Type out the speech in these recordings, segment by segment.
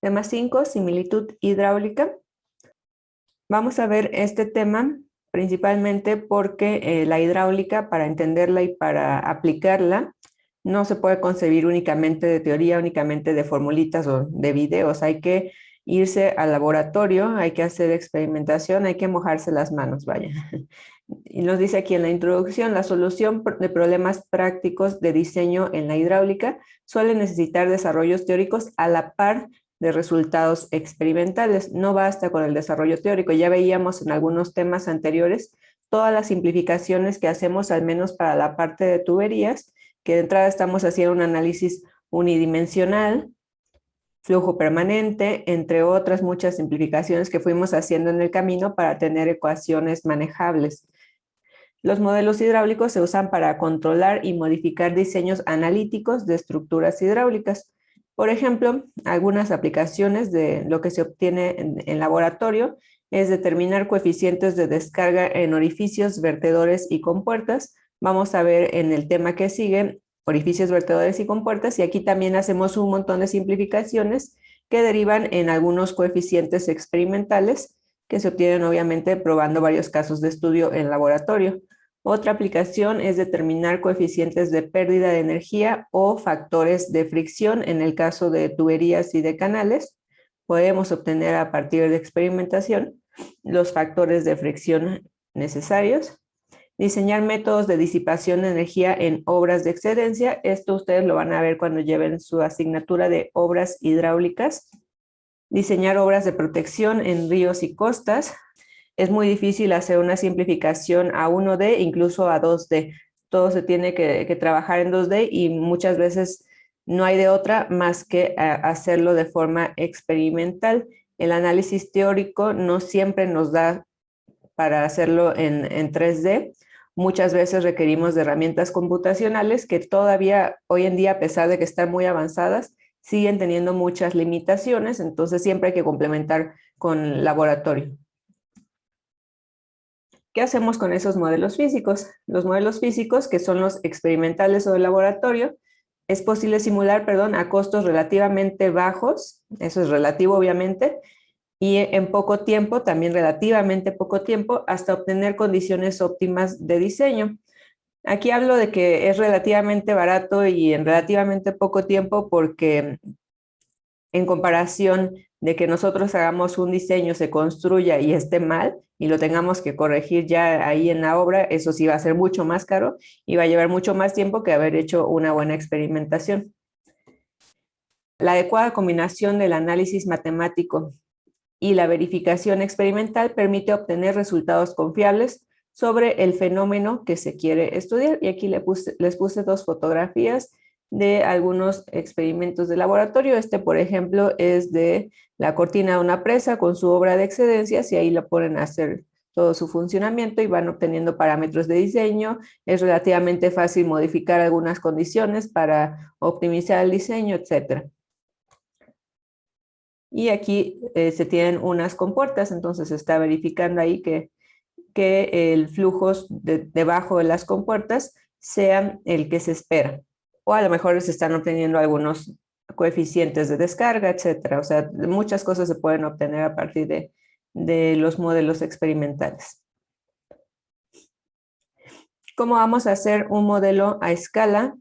Tema 5, similitud hidráulica. Vamos a ver este tema principalmente porque la hidráulica, para entenderla y para aplicarla, no se puede concebir únicamente de teoría, únicamente de formulitas o de videos. Hay que irse al laboratorio, hay que hacer experimentación, hay que mojarse las manos, vaya. Y nos dice aquí en la introducción, la solución de problemas prácticos de diseño en la hidráulica suele necesitar desarrollos teóricos a la par de resultados experimentales. No basta con el desarrollo teórico. Ya veíamos en algunos temas anteriores todas las simplificaciones que hacemos, al menos para la parte de tuberías, que de entrada estamos haciendo un análisis unidimensional, flujo permanente, entre otras muchas simplificaciones que fuimos haciendo en el camino para tener ecuaciones manejables. Los modelos hidráulicos se usan para controlar y modificar diseños analíticos de estructuras hidráulicas. Por ejemplo, algunas aplicaciones de lo que se obtiene en laboratorio es determinar coeficientes de descarga en orificios, vertedores y compuertas. Vamos a ver en el tema que sigue orificios, vertedores y compuertas, y aquí también hacemos un montón de simplificaciones que derivan en algunos coeficientes experimentales que se obtienen obviamente probando varios casos de estudio en laboratorio. Otra aplicación es determinar coeficientes de pérdida de energía o factores de fricción en el caso de tuberías y de canales. Podemos obtener a partir de experimentación los factores de fricción necesarios. Diseñar métodos de disipación de energía en obras de excedencia. Esto ustedes lo van a ver cuando lleven su asignatura de obras hidráulicas. Diseñar obras de protección en ríos y costas. Es muy difícil hacer una simplificación a 1D, incluso a 2D. Todo se tiene que trabajar en 2D y muchas veces no hay de otra más que hacerlo de forma experimental. El análisis teórico no siempre nos da para hacerlo en 3D. Muchas veces requerimos de herramientas computacionales que todavía hoy en día, a pesar de que están muy avanzadas, siguen teniendo muchas limitaciones, entonces siempre hay que complementar con laboratorio. ¿Qué hacemos con esos modelos físicos? Los modelos físicos, que son los experimentales o de laboratorio, es posible simular, a costos relativamente bajos, eso es relativo obviamente, y en poco tiempo, también relativamente poco tiempo, hasta obtener condiciones óptimas de diseño. Aquí hablo de que es relativamente barato y en relativamente poco tiempo porque en comparación de que nosotros hagamos un diseño, se construya y esté mal y lo tengamos que corregir ya ahí en la obra, eso sí va a ser mucho más caro y va a llevar mucho más tiempo que haber hecho una buena experimentación. La adecuada combinación del análisis matemático y la verificación experimental permite obtener resultados confiables sobre el fenómeno que se quiere estudiar. Y aquí les puse dos fotografías de algunos experimentos de laboratorio. Este, por ejemplo, es de la cortina de una presa con su obra de excedencias y ahí lo ponen a hacer todo su funcionamiento y van obteniendo parámetros de diseño. Es relativamente fácil modificar algunas condiciones para optimizar el diseño, etc. Y aquí se tienen unas compuertas, entonces se está verificando ahí que el flujo debajo de las compuertas sea el que se espera. O a lo mejor se están obteniendo algunos coeficientes de descarga, etcétera. O sea, muchas cosas se pueden obtener a partir de los modelos experimentales. ¿Cómo vamos a hacer un modelo a escala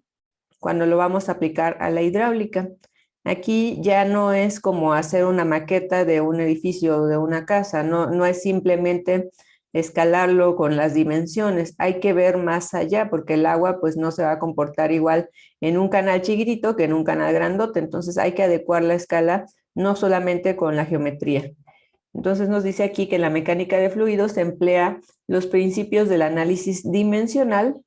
cuando lo vamos a aplicar a la hidráulica? Aquí ya no es como hacer una maqueta de un edificio o de una casa, no es simplemente escalarlo con las dimensiones, hay que ver más allá porque el agua pues no se va a comportar igual en un canal chiquitito que en un canal grandote, entonces hay que adecuar la escala no solamente con la geometría. Entonces nos dice aquí que en la mecánica de fluidos se emplea los principios del análisis dimensional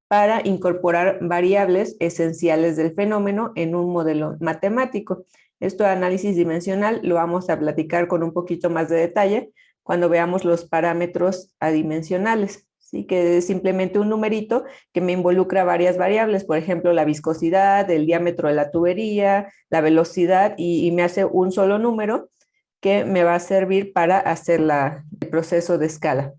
para incorporar variables esenciales del fenómeno en un modelo matemático. Esto de análisis dimensional lo vamos a platicar con un poquito más de detalle cuando veamos los parámetros adimensionales. ¿Sí? Que es simplemente un numerito que me involucra varias variables, por ejemplo, la viscosidad, el diámetro de la tubería, la velocidad, y me hace un solo número que me va a servir para hacer el proceso de escala.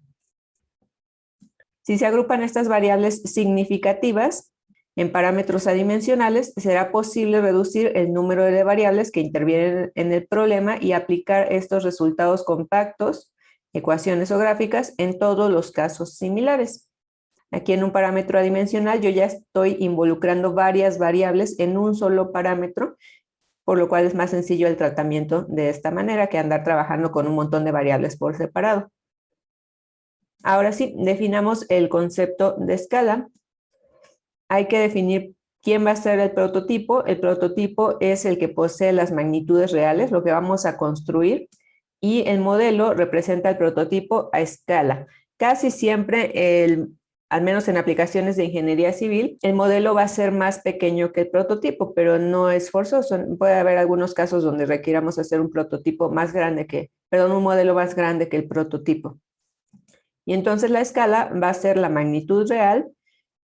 Si se agrupan estas variables significativas, En parámetros adimensionales será posible reducir el número de variables que intervienen en el problema y aplicar estos resultados compactos, ecuaciones o gráficas, en todos los casos similares. Aquí en un parámetro adimensional yo ya estoy involucrando varias variables en un solo parámetro, por lo cual es más sencillo el tratamiento de esta manera que andar trabajando con un montón de variables por separado. Ahora sí, definamos el concepto de escala. Hay que definir quién va a ser el prototipo. El prototipo es el que posee las magnitudes reales, lo que vamos a construir, y el modelo representa el prototipo a escala. Casi siempre, al menos en aplicaciones de ingeniería civil, el modelo va a ser más pequeño que el prototipo, pero no es forzoso. Puede haber algunos casos donde requiramos hacer un prototipo más grande un modelo más grande que el prototipo. Y entonces la escala va a ser la magnitud real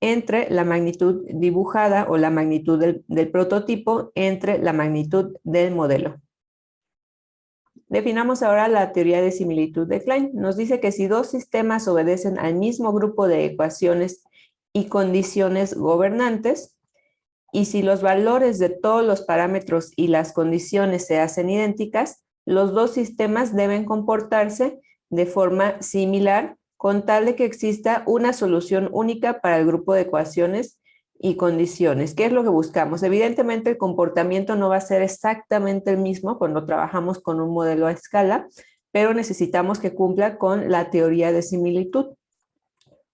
entre la magnitud dibujada o la magnitud del prototipo entre la magnitud del modelo. Definamos ahora la teoría de similitud de Klein. Nos dice que si dos sistemas obedecen al mismo grupo de ecuaciones y condiciones gobernantes, y si los valores de todos los parámetros y las condiciones se hacen idénticas, los dos sistemas deben comportarse de forma similar con tal de que exista una solución única para el grupo de ecuaciones y condiciones. ¿Qué es lo que buscamos? Evidentemente el comportamiento no va a ser exactamente el mismo cuando trabajamos con un modelo a escala, pero necesitamos que cumpla con la teoría de similitud.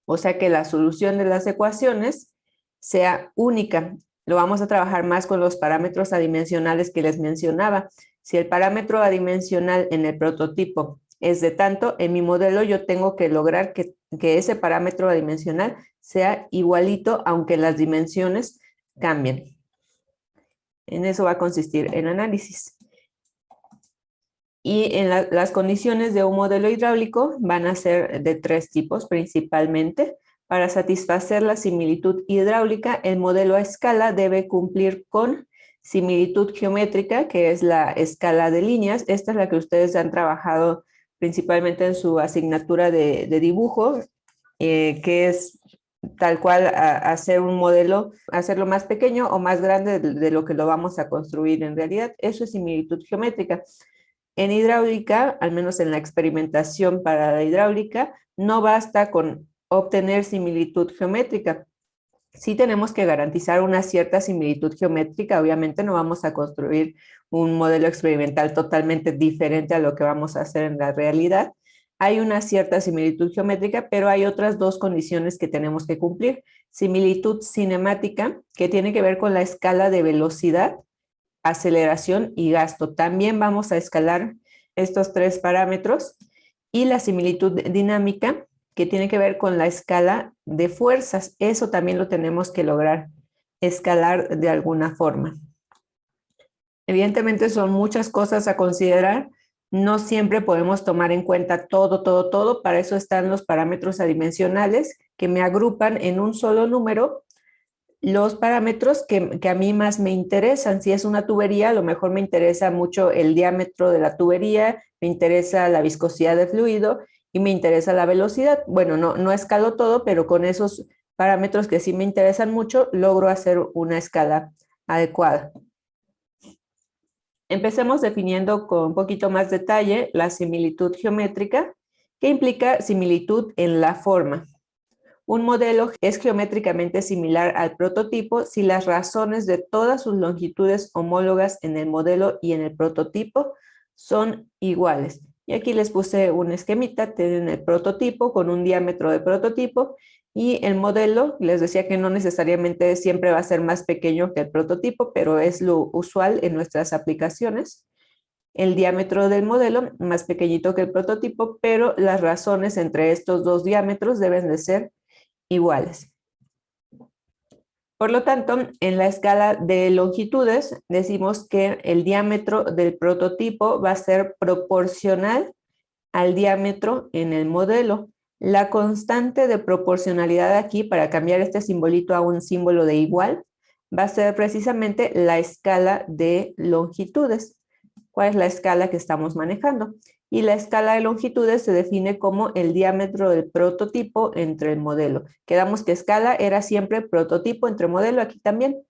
O sea que la solución de las ecuaciones sea única. Lo vamos a trabajar más con los parámetros adimensionales que les mencionaba. Si el parámetro adimensional en el prototipo es de tanto, en mi modelo yo tengo que lograr que ese parámetro adimensional sea igualito, aunque las dimensiones cambien. En eso va a consistir el análisis. Y en las condiciones de un modelo hidráulico van a ser de tres tipos principalmente. Para satisfacer la similitud hidráulica, el modelo a escala debe cumplir con similitud geométrica, que es la escala de líneas. Esta es la que ustedes han trabajado principalmente en su asignatura de dibujo, que es tal cual hacer un modelo, hacerlo más pequeño o más grande de lo que lo vamos a construir en realidad. Eso es similitud geométrica. En hidráulica, al menos en la experimentación para la hidráulica, no basta con obtener similitud geométrica. Sí tenemos que garantizar una cierta similitud geométrica. Obviamente no vamos a construir un modelo experimental totalmente diferente a lo que vamos a hacer en la realidad. Hay una cierta similitud geométrica, pero hay otras dos condiciones que tenemos que cumplir. Similitud cinemática, que tiene que ver con la escala de velocidad, aceleración y gasto. También vamos a escalar estos tres parámetros, y la similitud dinámica, que tiene que ver con la escala de fuerzas. Eso también lo tenemos que lograr escalar de alguna forma. Evidentemente son muchas cosas a considerar. No siempre podemos tomar en cuenta todo. Para eso están los parámetros adimensionales, que me agrupan en un solo número los parámetros que a mí más me interesan. Si es una tubería, a lo mejor me interesa mucho el diámetro de la tubería, me interesa la viscosidad del fluido y me interesa la velocidad. Bueno, no escalo todo, pero con esos parámetros que sí me interesan mucho, logro hacer una escala adecuada. Empecemos definiendo con un poquito más detalle la similitud geométrica, que implica similitud en la forma. Un modelo es geométricamente similar al prototipo si las razones de todas sus longitudes homólogas en el modelo y en el prototipo son iguales. Y aquí les puse un esquemita. Tienen el prototipo con un diámetro de prototipo, y el modelo, les decía que no necesariamente siempre va a ser más pequeño que el prototipo, pero es lo usual en nuestras aplicaciones. El diámetro del modelo más pequeñito que el prototipo, pero las razones entre estos dos diámetros deben de ser iguales. Por lo tanto, en la escala de longitudes decimos que el diámetro del prototipo va a ser proporcional al diámetro en el modelo. La constante de proporcionalidad aquí, para cambiar este simbolito a un símbolo de igual, va a ser precisamente la escala de longitudes. cuál es la escala que estamos manejando. Y la escala de longitudes se define como el diámetro del prototipo entre el modelo. Quedamos que escala era siempre prototipo entre modelo, aquí también.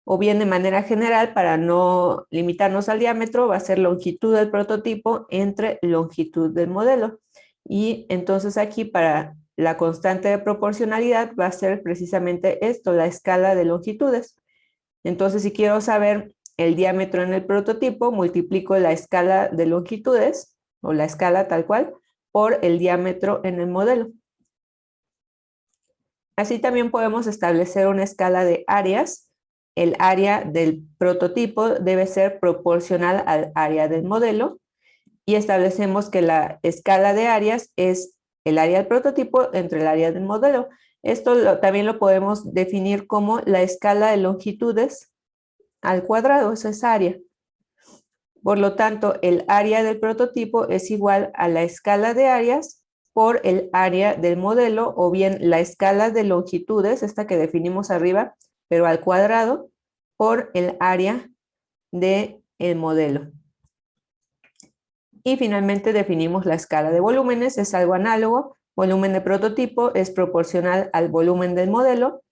O bien de manera general, para no limitarnos al diámetro, va a ser longitud del prototipo entre longitud del modelo. Y entonces aquí para la constante de proporcionalidad va a ser precisamente esto, la escala de longitudes. Entonces, si quiero saber el diámetro en el prototipo, multiplico la escala de longitudes, o la escala tal cual, por el diámetro en el modelo. Así también podemos establecer una escala de áreas. El área del prototipo debe ser proporcional al área del modelo y establecemos que la escala de áreas es el área del prototipo entre el área del modelo. Esto también lo podemos definir como la escala de longitudes al cuadrado, eso es área. Por lo tanto, el área del prototipo es igual a la escala de áreas por el área del modelo, o bien la escala de longitudes, esta que definimos arriba, pero al cuadrado, por el área del modelo. Y finalmente definimos la escala de volúmenes, es algo análogo. Volumen de prototipo es proporcional al volumen del modelo.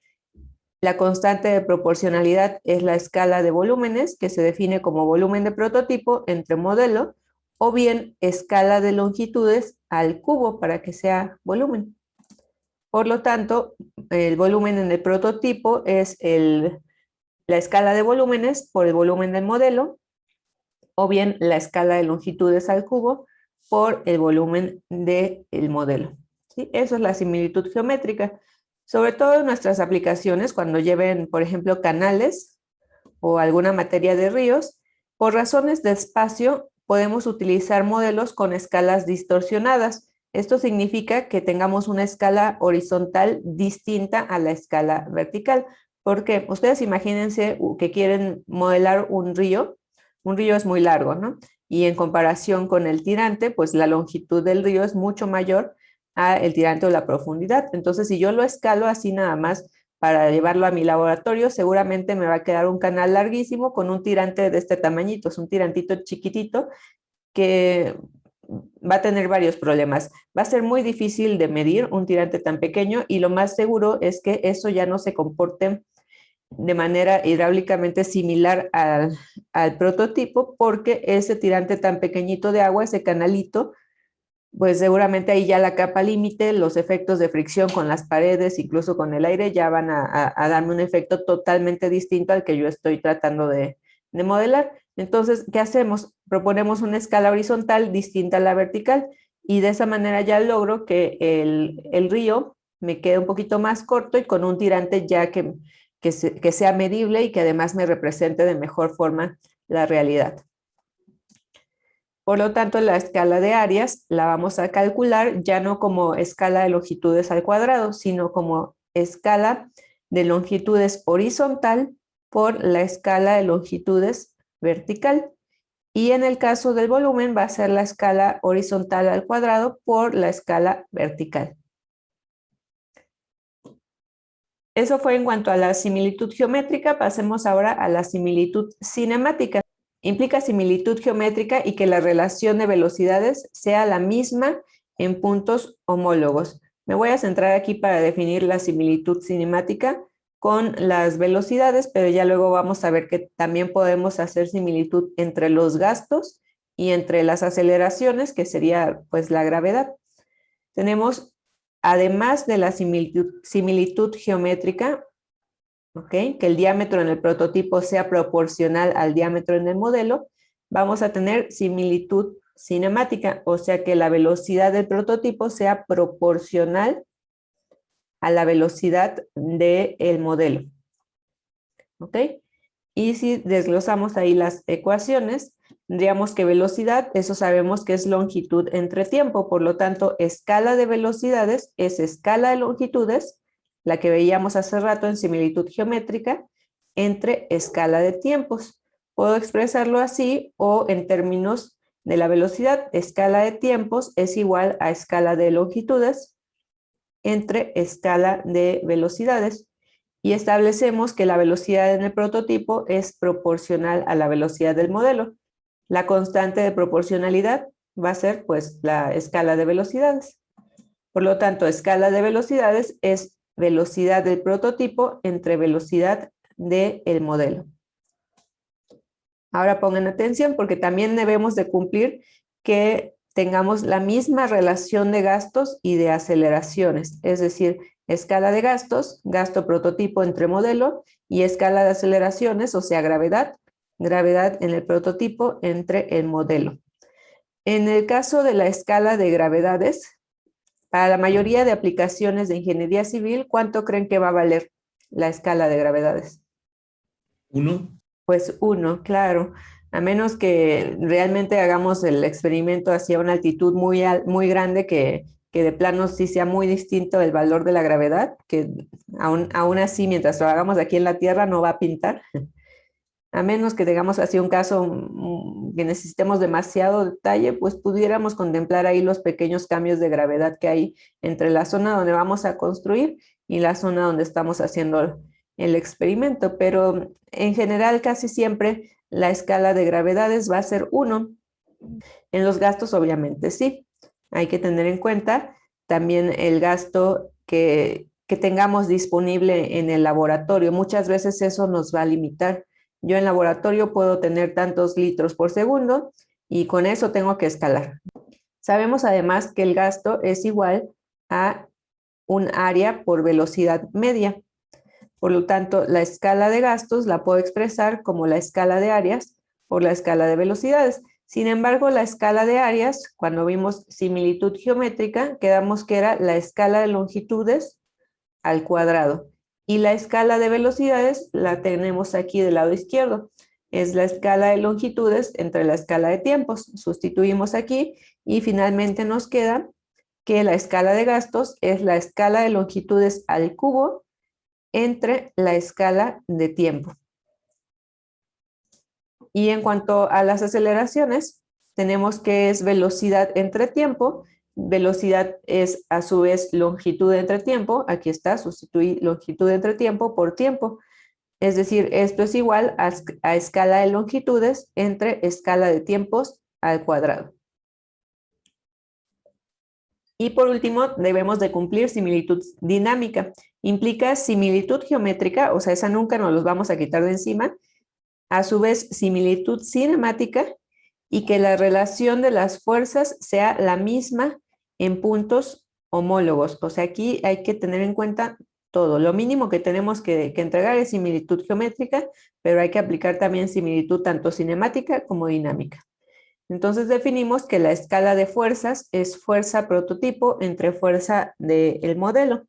La constante de proporcionalidad es la escala de volúmenes, que se define como volumen de prototipo entre modelo, o bien escala de longitudes al cubo para que sea volumen. Por lo tanto, el volumen en el prototipo es la escala de volúmenes por el volumen del modelo, o bien la escala de longitudes al cubo por el volumen del modelo. ¿Sí? Eso es la similitud geométrica. Sobre todo en nuestras aplicaciones, cuando lleven, por ejemplo, canales o alguna materia de ríos, por razones de espacio podemos utilizar modelos con escalas distorsionadas. Esto significa que tengamos una escala horizontal distinta a la escala vertical. Porque ustedes imagínense que quieren modelar un río es muy largo, ¿no? Y en comparación con el tirante, pues la longitud del río es mucho mayor a el tirante o la profundidad. Entonces, si yo lo escalo así nada más para llevarlo a mi laboratorio, seguramente me va a quedar un canal larguísimo con un tirante de este tamañito, es un tirantito chiquitito que va a tener varios problemas. Va a ser muy difícil de medir un tirante tan pequeño y lo más seguro es que eso ya no se comporte de manera hidráulicamente similar al prototipo, porque ese tirante tan pequeñito de agua, ese canalito, pues seguramente ahí ya la capa límite, los efectos de fricción con las paredes, incluso con el aire, ya van a darme un efecto totalmente distinto al que yo estoy tratando de modelar. Entonces, ¿qué hacemos? Proponemos una escala horizontal distinta a la vertical y de esa manera ya logro que el río me quede un poquito más corto y con un tirante ya que sea medible y que además me represente de mejor forma la realidad. Por lo tanto, la escala de áreas la vamos a calcular ya no como escala de longitudes al cuadrado, sino como escala de longitudes horizontal por la escala de longitudes vertical. Y en el caso del volumen va a ser la escala horizontal al cuadrado por la escala vertical. Eso fue en cuanto a la similitud geométrica. Pasemos ahora a la similitud cinemática. Implica similitud geométrica y que la relación de velocidades sea la misma en puntos homólogos. Me voy a centrar aquí para definir la similitud cinemática con las velocidades, pero ya luego vamos a ver que también podemos hacer similitud entre los gastos y entre las aceleraciones, que sería pues la gravedad. Tenemos, además de la similitud geométrica, ¿okay?, que el diámetro en el prototipo sea proporcional al diámetro en el modelo, vamos a tener similitud cinemática, o sea que la velocidad del prototipo sea proporcional a la velocidad del modelo. ¿Ok? Y si desglosamos ahí las ecuaciones, tendríamos que velocidad, eso sabemos que es longitud entre tiempo, por lo tanto, escala de velocidades es escala de longitudes, la que veíamos hace rato en similitud geométrica, entre escala de tiempos. Puedo expresarlo así o en términos de la velocidad, escala de tiempos es igual a escala de longitudes entre escala de velocidades. Y establecemos que la velocidad en el prototipo es proporcional a la velocidad del modelo. La constante de proporcionalidad va a ser pues la escala de velocidades. Por lo tanto, escala de velocidades es velocidad del prototipo entre velocidad del modelo. Ahora pongan atención porque también debemos de cumplir que tengamos la misma relación de gastos y de aceleraciones, es decir, escala de gastos, gasto prototipo entre modelo, y escala de aceleraciones, o sea, gravedad, gravedad en el prototipo entre el modelo. En el caso de la escala de gravedades, para la mayoría de aplicaciones de ingeniería civil, ¿cuánto creen que va a valer la escala de gravedades? 1. Pues 1, claro. A menos que realmente hagamos el experimento hacia una altitud muy grande que de plano sí sea muy distinto el valor de la gravedad, que aún así mientras lo hagamos aquí en la Tierra no va a pintar. A menos que tengamos así un caso que necesitemos demasiado detalle, pues pudiéramos contemplar ahí los pequeños cambios de gravedad que hay entre la zona donde vamos a construir y la zona donde estamos haciendo el experimento. Pero en general casi siempre la escala de gravedades va a ser 1. En los gastos obviamente sí. Hay que tener en cuenta también el gasto que tengamos disponible en el laboratorio. Muchas veces eso nos va a limitar. Yo en laboratorio puedo tener tantos litros por segundo y con eso tengo que escalar. Sabemos además que el gasto es igual a un área por velocidad media. Por lo tanto, la escala de gastos la puedo expresar como la escala de áreas por la escala de velocidades. Sin embargo, la escala de áreas, cuando vimos similitud geométrica, quedamos que era la escala de longitudes al cuadrado. Y la escala de velocidades la tenemos aquí del lado izquierdo. Es la escala de longitudes entre la escala de tiempos. Sustituimos aquí y finalmente nos queda que la escala de gastos es la escala de longitudes al cubo entre la escala de tiempo. Y en cuanto a las aceleraciones, tenemos que es velocidad entre tiempo. Velocidad es a su vez longitud entre tiempo. Aquí está, sustituí longitud entre tiempo por tiempo. Es decir, esto es igual a escala de longitudes entre escala de tiempos al cuadrado. Y por último, debemos de cumplir similitud dinámica. Implica similitud geométrica, o sea, esa nunca nos los vamos a quitar de encima. A su vez, similitud cinemática y que la relación de las fuerzas sea la misma en puntos homólogos. O sea, aquí hay que tener en cuenta todo. Lo mínimo que tenemos que entregar es similitud geométrica, pero hay que aplicar también similitud tanto cinemática como dinámica. Entonces definimos que la escala de fuerzas es fuerza prototipo entre fuerza del modelo.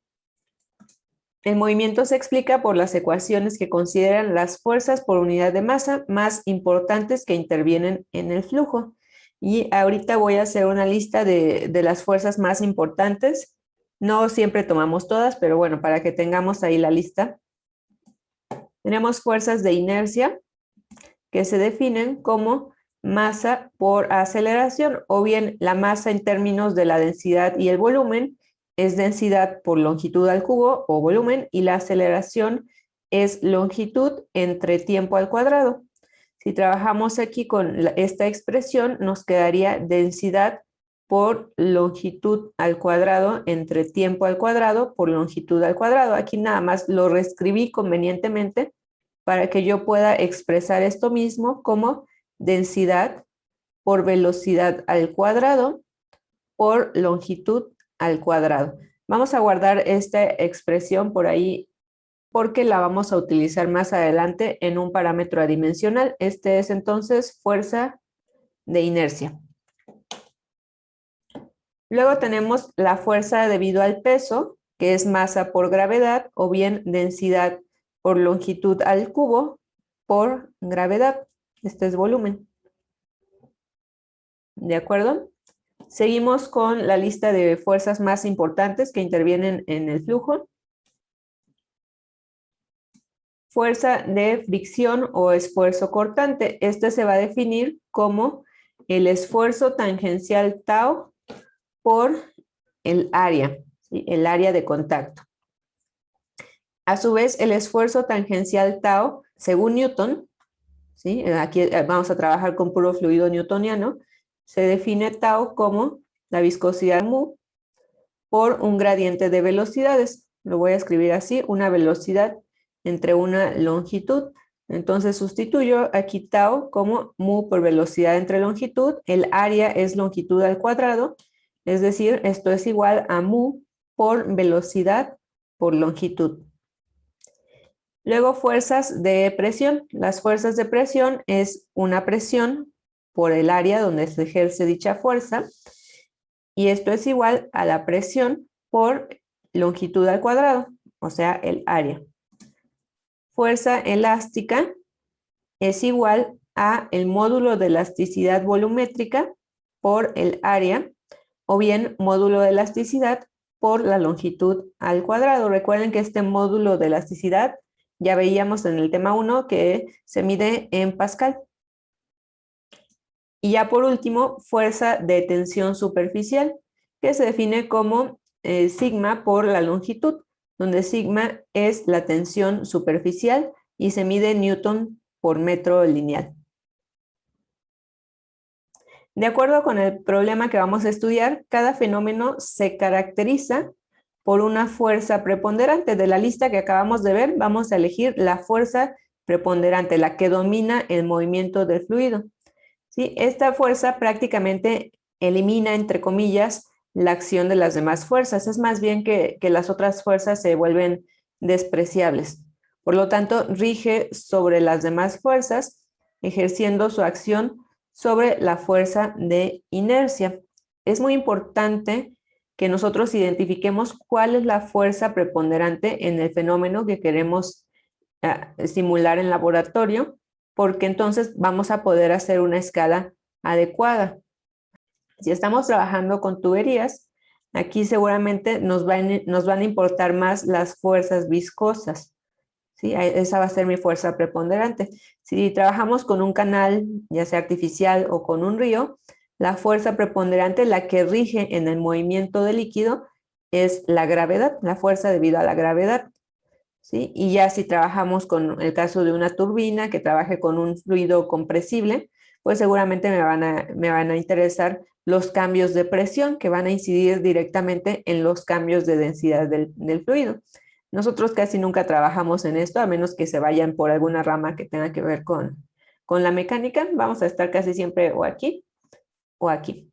El movimiento se explica por las ecuaciones que consideran las fuerzas por unidad de masa más importantes que intervienen en el flujo. Y ahorita voy a hacer una lista de las fuerzas más importantes. No siempre tomamos todas, pero bueno, para que tengamos ahí la lista. Tenemos fuerzas de inercia que se definen como masa por aceleración, o bien la masa en términos de la densidad y el volumen es densidad por longitud al cubo o volumen, y la aceleración es longitud entre tiempo al cuadrado. Si trabajamos aquí con esta expresión, nos quedaría densidad por longitud al cuadrado entre tiempo al cuadrado por longitud al cuadrado. Aquí nada más lo reescribí convenientemente para que yo pueda expresar esto mismo como densidad por velocidad al cuadrado por longitud al cuadrado. Vamos a guardar esta expresión por ahí porque la vamos a utilizar más adelante en un parámetro adimensional. Este es entonces fuerza de inercia. Luego tenemos la fuerza debido al peso, que es masa por gravedad, o bien densidad por longitud al cubo por gravedad. Este es volumen. ¿De acuerdo? Seguimos con la lista de fuerzas más importantes que intervienen en el flujo. Fuerza de fricción o esfuerzo cortante. Este se va a definir como el esfuerzo tangencial tau por el área, ¿sí? El área de contacto. A su vez, el esfuerzo tangencial tau, según Newton, ¿sí? Aquí vamos a trabajar con puro fluido newtoniano. Se define tau como la viscosidad mu por un gradiente de velocidades. Lo voy a escribir así, una velocidad entre una longitud. Entonces sustituyo aquí tau como mu por velocidad entre longitud. El área es longitud al cuadrado, es decir, esto es igual a mu por velocidad por longitud. Luego, fuerzas de presión. Las fuerzas de presión es una presión por el área donde se ejerce dicha fuerza, y esto es igual a la presión por longitud al cuadrado, o sea, el área. Fuerza elástica es igual a el módulo de elasticidad volumétrica por el área, o bien módulo de elasticidad por la longitud al cuadrado. Recuerden que este módulo de elasticidad ya veíamos en el tema 1 que se mide en Pascal. Y ya por último, fuerza de tensión superficial, que se define como sigma por la longitud, donde sigma es la tensión superficial y se mide en newton por metro lineal. De acuerdo con el problema que vamos a estudiar, cada fenómeno se caracteriza por una fuerza preponderante. De la lista que acabamos de ver, vamos a elegir la fuerza preponderante, la que domina el movimiento del fluido. ¿Sí? Esta fuerza prácticamente elimina, entre comillas, la acción de las demás fuerzas. Es más bien que las otras fuerzas se vuelven despreciables. Por lo tanto, rige sobre las demás fuerzas, ejerciendo su acción sobre la fuerza de inercia. Es muy importante que nosotros identifiquemos cuál es la fuerza preponderante en el fenómeno que queremos simular en laboratorio, porque entonces vamos a poder hacer una escala adecuada. Si estamos trabajando con tuberías, aquí seguramente nos van a importar más las fuerzas viscosas, ¿sí? Esa va a ser mi fuerza preponderante. Si trabajamos con un canal, ya sea artificial o con un río, la fuerza preponderante, la que rige en el movimiento del líquido, es la gravedad, la fuerza debido a la gravedad. ¿Sí? Y ya si trabajamos con el caso de una turbina que trabaje con un fluido compresible, pues seguramente me van a interesar los cambios de presión que van a incidir directamente en los cambios de densidad del fluido. Nosotros casi nunca trabajamos en esto, a menos que se vayan por alguna rama que tenga que ver con la mecánica. Vamos a estar casi siempre o aquí o aquí.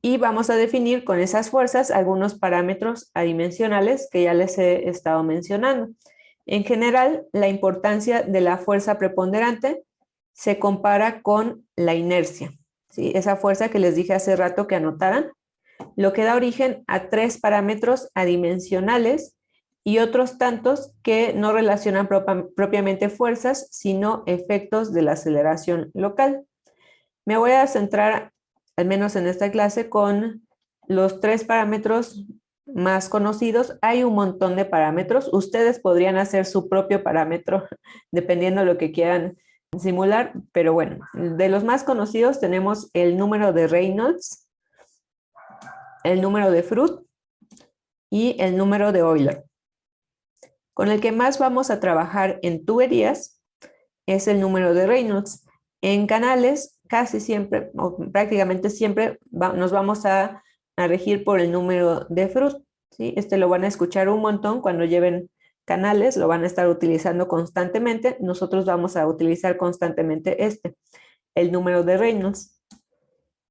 Y vamos a definir con esas fuerzas algunos parámetros adimensionales que ya les he estado mencionando. En general, la importancia de la fuerza preponderante se compara con la inercia, ¿sí? Esa fuerza que les dije hace rato que anotaran, lo que da origen a 3 parámetros adimensionales y otros tantos que no relacionan propiamente fuerzas, sino efectos de la aceleración local. Me voy a centrar, al menos en esta clase, con los 3 parámetros más conocidos. Hay un montón de parámetros. Ustedes podrían hacer su propio parámetro dependiendo de lo que quieran simular, pero bueno, de los más conocidos tenemos el número de Reynolds, el número de Froude y el número de Euler. Con el que más vamos a trabajar en tuberías es el número de Reynolds. En canales, casi siempre, o prácticamente siempre, nos vamos a regir por el número de Froude, ¿sí? Este lo van a escuchar un montón cuando lleven canales, lo van a estar utilizando constantemente. Nosotros vamos a utilizar constantemente el número de Reynolds.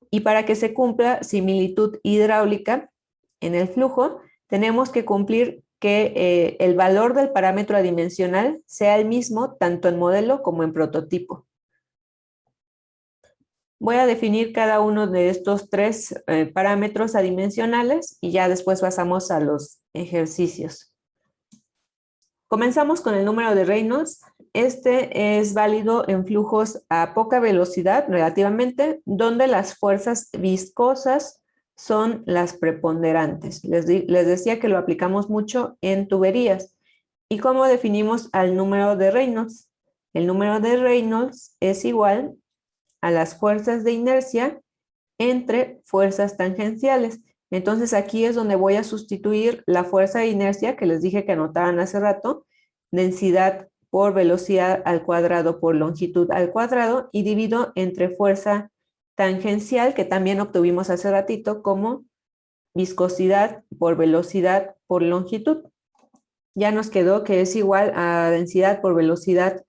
Y para que se cumpla similitud hidráulica en el flujo, tenemos que cumplir que el valor del parámetro adimensional sea el mismo tanto en modelo como en prototipo. Voy a definir cada uno de estos 3 parámetros adimensionales y ya después pasamos a los ejercicios. Comenzamos con el número de Reynolds. Este es válido en flujos a poca velocidad relativamente, donde las fuerzas viscosas son las preponderantes. Les decía que lo aplicamos mucho en tuberías. ¿Y cómo definimos al número de Reynolds? El número de Reynolds es igual a las fuerzas de inercia entre fuerzas tangenciales. Entonces aquí es donde voy a sustituir la fuerza de inercia que les dije que anotaban hace rato, densidad por velocidad al cuadrado por longitud al cuadrado y divido entre fuerza tangencial, que también obtuvimos hace ratito, como viscosidad por velocidad por longitud. Ya nos quedó que es igual a densidad por velocidad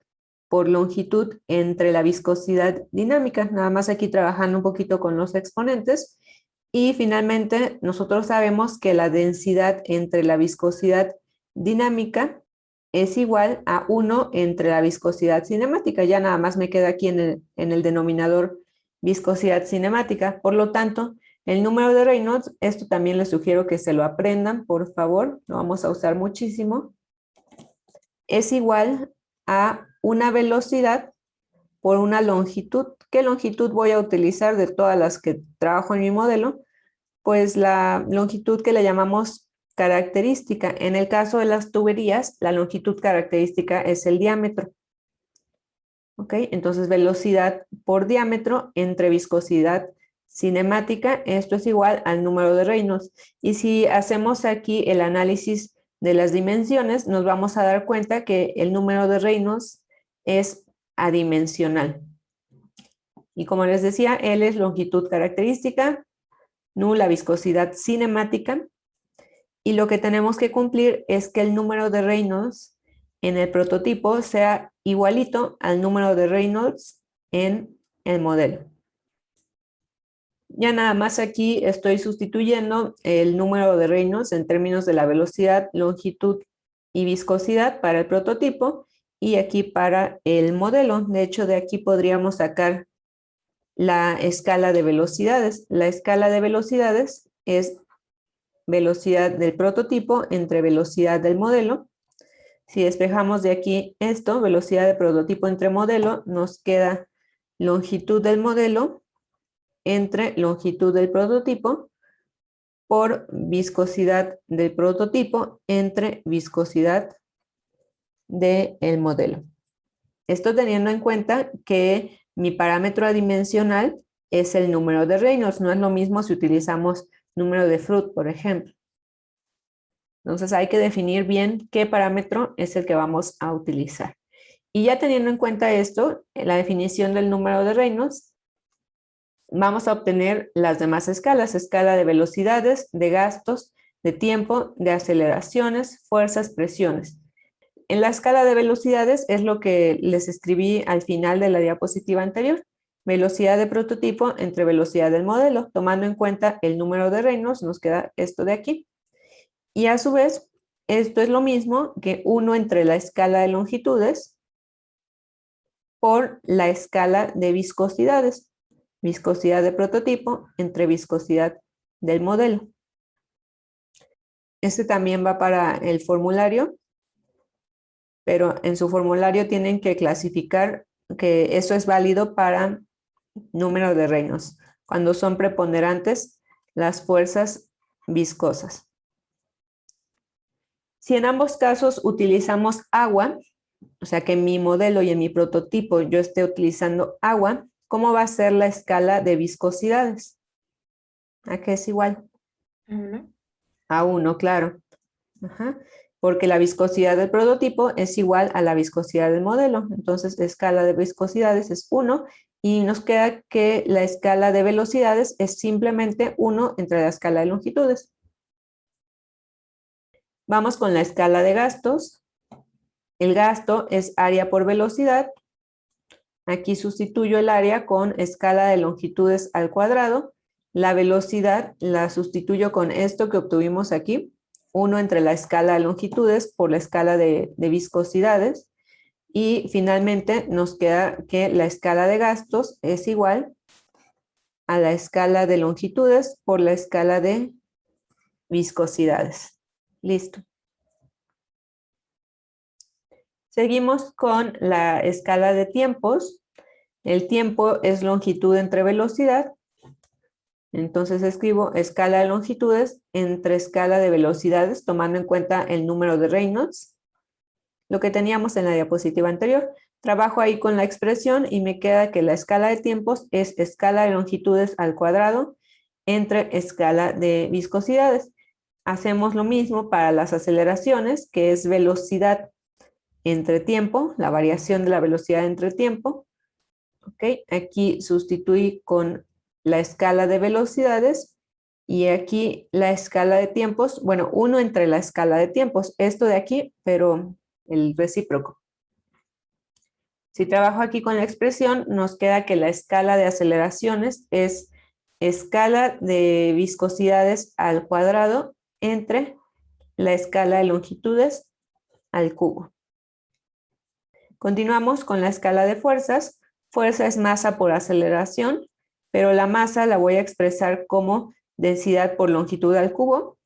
por longitud entre la viscosidad dinámica. Nada más aquí trabajando un poquito con los exponentes. Y finalmente nosotros sabemos que la densidad entre la viscosidad dinámica es igual a 1 entre la viscosidad cinemática. Ya nada más me queda aquí en el denominador viscosidad cinemática. Por lo tanto, el número de Reynolds, esto también les sugiero que se lo aprendan, por favor, lo vamos a usar muchísimo, es igual a una velocidad por una longitud. ¿Qué longitud voy a utilizar de todas las que trabajo en mi modelo? Pues la longitud que le llamamos característica. En el caso de las tuberías, la longitud característica es el diámetro. ¿Ok? Entonces, velocidad por diámetro entre viscosidad cinemática, esto es igual al número de Reynolds. Y si hacemos aquí el análisis de las dimensiones, nos vamos a dar cuenta que el número de Reynolds es adimensional. Y como les decía, L es longitud característica, la viscosidad cinemática, y lo que tenemos que cumplir es que el número de Reynolds en el prototipo sea igualito al número de Reynolds en el modelo. Ya nada más aquí estoy sustituyendo el número de Reynolds en términos de la velocidad, longitud y viscosidad para el prototipo y aquí para el modelo. De hecho, de aquí podríamos sacar la escala de velocidades. La escala de velocidades es velocidad del prototipo entre velocidad del modelo. Si despejamos de aquí esto, velocidad de prototipo entre modelo, nos queda longitud del modelo entre longitud del prototipo por viscosidad del prototipo entre viscosidad del modelo. Esto teniendo en cuenta que mi parámetro adimensional es el número de Reynolds. No es lo mismo si utilizamos número de Fruit, por ejemplo. Entonces hay que definir bien qué parámetro es el que vamos a utilizar. Y ya teniendo en cuenta esto, la definición del número de Reynolds, vamos a obtener las demás escalas: escala de velocidades, de gastos, de tiempo, de aceleraciones, fuerzas, presiones. En la escala de velocidades es lo que les escribí al final de la diapositiva anterior. Velocidad de prototipo entre velocidad del modelo. Tomando en cuenta el número de Reynolds, nos queda esto de aquí. Y a su vez, esto es lo mismo que 1 entre la escala de longitudes por la escala de viscosidades. Viscosidad de prototipo entre viscosidad del modelo. Este también va para el formulario, pero en su formulario tienen que clasificar que eso es válido para número de Reynolds, cuando son preponderantes las fuerzas viscosas. Si en ambos casos utilizamos agua, o sea que en mi modelo y en mi prototipo yo esté utilizando agua, ¿cómo va a ser la escala de viscosidades? ¿A qué es igual? A 1. A 1, claro. Ajá. Porque la viscosidad del prototipo es igual a la viscosidad del modelo. Entonces, la escala de viscosidades es 1 y nos queda que la escala de velocidades es simplemente 1 entre la escala de longitudes. Vamos con la escala de gastos. El gasto es área por velocidad. Aquí sustituyo el área con escala de longitudes al cuadrado. La velocidad la sustituyo con esto que obtuvimos aquí. 1 entre la escala de longitudes por la escala de viscosidades. Y finalmente nos queda que la escala de gastos es igual a la escala de longitudes por la escala de viscosidades. Listo. Seguimos con la escala de tiempos. El tiempo es longitud entre velocidad. Entonces escribo escala de longitudes entre escala de velocidades, tomando en cuenta el número de Reynolds, lo que teníamos en la diapositiva anterior. Trabajo ahí con la expresión y me queda que la escala de tiempos es escala de longitudes al cuadrado entre escala de viscosidades. Hacemos lo mismo para las aceleraciones, que es velocidad entre tiempo, la variación de la velocidad entre tiempo. ¿Ok? Aquí sustituí con la escala de velocidades y aquí la escala de tiempos, bueno, 1 entre la escala de tiempos, esto de aquí, pero el recíproco. Si trabajo aquí con la expresión, nos queda que la escala de aceleraciones es escala de viscosidades al cuadrado entre la escala de longitudes al cubo. Continuamos con la escala de fuerzas. Fuerza es masa por aceleración, pero la masa la voy a expresar como densidad por longitud al cubo.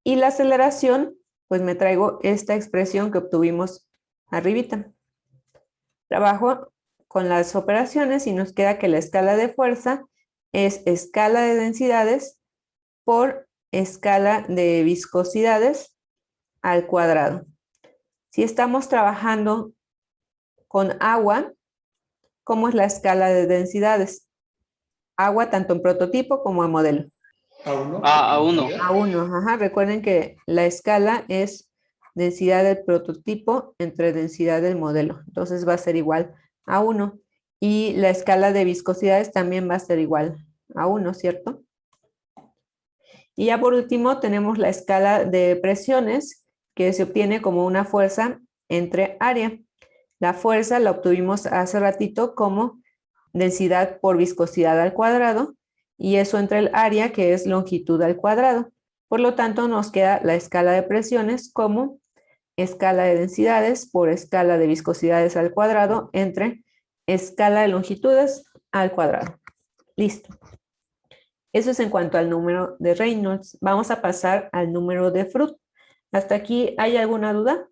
Y la aceleración, pues me traigo esta expresión que obtuvimos arribita. Trabajo con las operaciones y nos queda que la escala de fuerza es escala de densidades por escala de viscosidades al cuadrado. Si estamos trabajando con agua, ¿cómo es la escala de densidades? Agua tanto en prototipo como en modelo. A1. A1. A1, ajá. Recuerden que la escala es densidad del prototipo entre densidad del modelo. Entonces va a ser igual a 1. Y la escala de viscosidades también va a ser igual a 1, ¿cierto? Y ya por último tenemos la escala de presiones que se obtiene como una fuerza entre área. La fuerza la obtuvimos hace ratito como densidad por viscosidad al cuadrado y eso entre el área que es longitud al cuadrado. Por lo tanto nos queda la escala de presiones como escala de densidades por escala de viscosidades al cuadrado entre escala de longitudes al cuadrado. Listo. Eso es en cuanto al número de Reynolds. Vamos a pasar al número de Freud. ¿Hasta aquí hay alguna duda?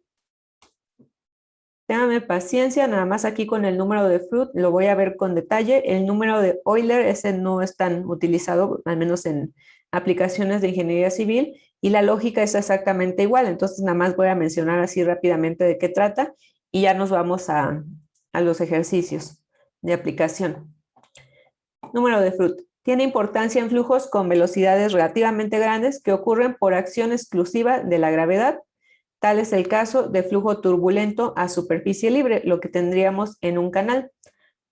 Téngame paciencia, nada más aquí con el número de Freud lo voy a ver con detalle. El número de Euler, ese no es tan utilizado, al menos en aplicaciones de ingeniería civil, y la lógica es exactamente igual. Entonces nada más voy a mencionar así rápidamente de qué trata y ya nos vamos a los ejercicios de aplicación. Número de Freud. Tiene importancia en flujos con velocidades relativamente grandes que ocurren por acción exclusiva de la gravedad. Tal es el caso de flujo turbulento a superficie libre, lo que tendríamos en un canal,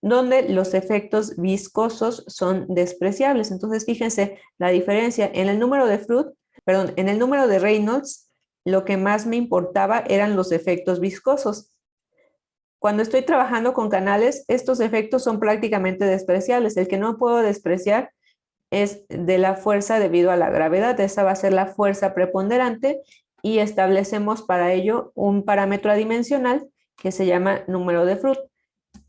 donde los efectos viscosos son despreciables. Entonces, fíjense la diferencia. En el número de Freud, perdón, en el número de Reynolds, lo que más me importaba eran los efectos viscosos. Cuando estoy trabajando con canales, estos efectos son prácticamente despreciables. El que no puedo despreciar es de la fuerza debido a la gravedad. Esa va a ser la fuerza preponderante y establecemos para ello un parámetro adimensional que se llama número de Freud.